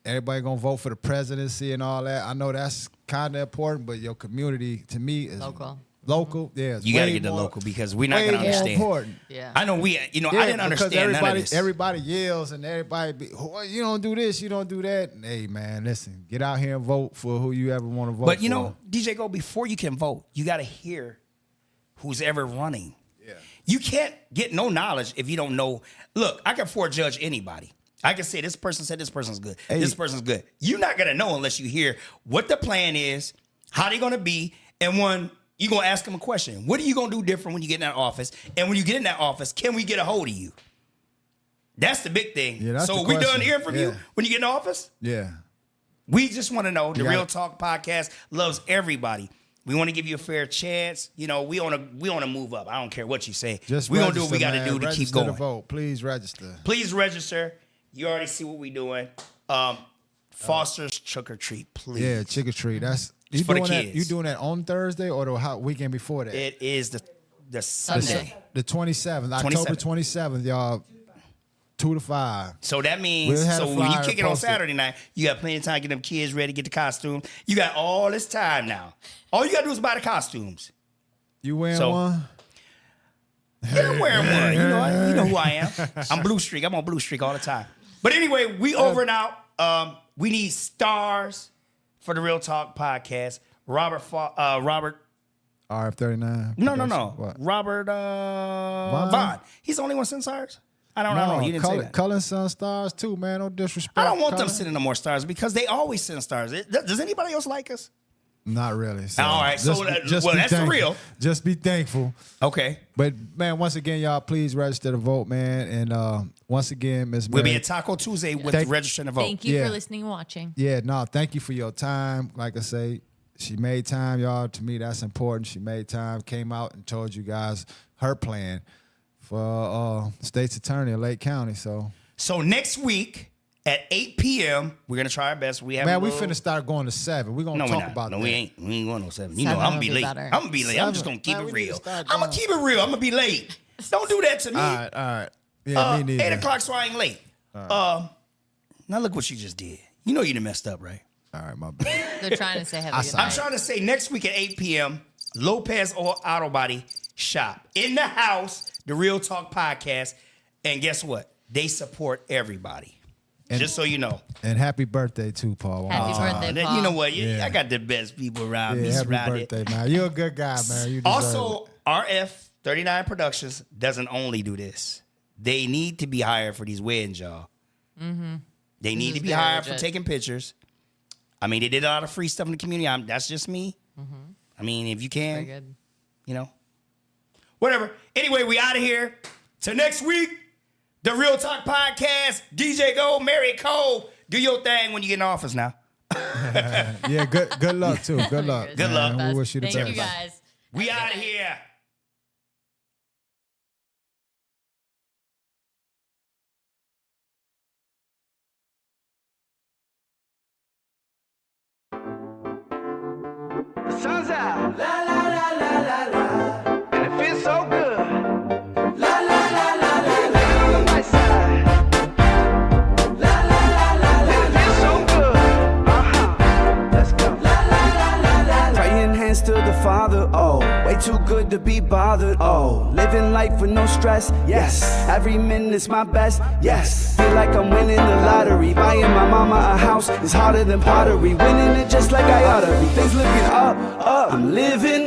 Everybody going to vote for the presidency and all that. I know that's kind of important, but your community, to me, is Local. Local, yeah. You got to get the local because we're not way going to more understand. important. Yeah. I know I didn't understand none of this. Everybody yells and everybody be, oh, you don't do this, you don't do that. And, hey, man, listen, get out here and vote for who you ever want to vote for. But, you know, DJ Go, before you can vote, you got to hear who's ever running. Yeah. You can't get no knowledge if you don't know. Look, I can forejudge anybody. I can say this person said this person's good. Hey. This person's good. You're not going to know unless you hear what the plan is, how they're going to be, and when you're going to ask them a question. What are you going to do different when you get in that office? And when you get in that office, can we get a hold of you? That's the big thing. Yeah, that's so the we done question. hearing from you when you get in the office? Yeah. We just want to know. The You Real gotta- Talk Podcast loves everybody. We want to give you a fair chance. You know, we want to move up. I don't care what you say. Just we're going to do what we got register, to do man. to keep Register going. to vote. Please register. Please register. You already see what we're doing. Foster's Trick or Treat, please. Yeah, trick or treat. That's It's you for the doing that. kids. You doing that on Thursday or the weekend before that? It is the Sunday. The 27th, October 27th, y'all. 2 to 5. So that means, We'll have so a when you flyer kick it on posted. Saturday night, you got plenty of time to get them kids ready, get the costume. You got all this time now. All you got to do is buy the costumes. You wearing So- one? Yeah, I'm wearing one. You know who I am. I'm Blue Streak. I'm on Blue Streak all the time. But anyway, we over and out. We need stars for the Real Talk Podcast. Robert. RF39. No. What? Robert Vaughn. He's the only one sending stars. I don't know. You didn't say that. Cullen Sun stars too, man. No disrespect. I don't want them Cullen. sending no more stars because they always send stars. Does anybody else like us? Not really. So All right, so well, be that's thankful. real. Just be thankful. Okay. But man, once again, y'all, please register to vote, man. And once again, Miss We'll Mary, be at Taco Tuesday with Thank- registering to vote. Thank you Yeah. for listening and watching. Yeah, no, thank you for your time. Like I say, she made time, y'all. To me, that's important. She made time, came out and told you guys her plan for state's attorney of Lake County. So, next week at 8 p.m., we're gonna try our best. We have man, a we little- finna start going to 7. We're gonna No, we're talk not. about No, that. we ain't. We ain't going no 7. You know, 7 I'm gonna would be be late. better. I'm gonna be late. I'm just 7. gonna keep Man, it we need to real. start I'm gonna going. keep it real. I'm gonna be late. Don't do that to me. All right. Yeah, me neither. 8 o'clock, so I ain't late. Now look what you just did. You know you done messed up, right? All right, my bad. They're trying to say have a good I'm night. trying to say next week at 8 p.m., Lopez Auto Body Shop. In the house, the Real Talk Podcast. And guess what? They support everybody. Just so you know. And happy birthday too, Paul. Happy birthday, Then Paul. you know what? Yeah. I got the best people around me. Yeah, happy surrounded. birthday, man. You're a good guy, man. You deserve Also, it. RF39 Productions doesn't only do this. They need to be hired for these weddings, y'all. Mm-hmm. They need is to be very hired for legit. taking pictures. I mean, they did a lot of free stuff in the community. That's just me. I mean, if you Very can, good. you know, whatever. Anyway, we out of here. Till next week, the Real Talk Podcast. DJ Go, Mary Cole. Do your thing when you get in office now. Yeah, good luck too. Good luck. Good luck. man. We wish you the Thank best. you guys. We Have a good out of night. here. The sun's out. La la la la la la. And it feels so good. La la la la la la. On the right side. La la la la la. And it feels so good. Let's go. La la la la la. Praying hands to the Father. Oh, way too good to be bothered. Oh, living life with no stress. Yes, every minute's my best. Yes, feel like I'm winning the lottery. Buying my mama a house is harder than pottery. Winning it just like I oughta be. Things looking up, up. I'm living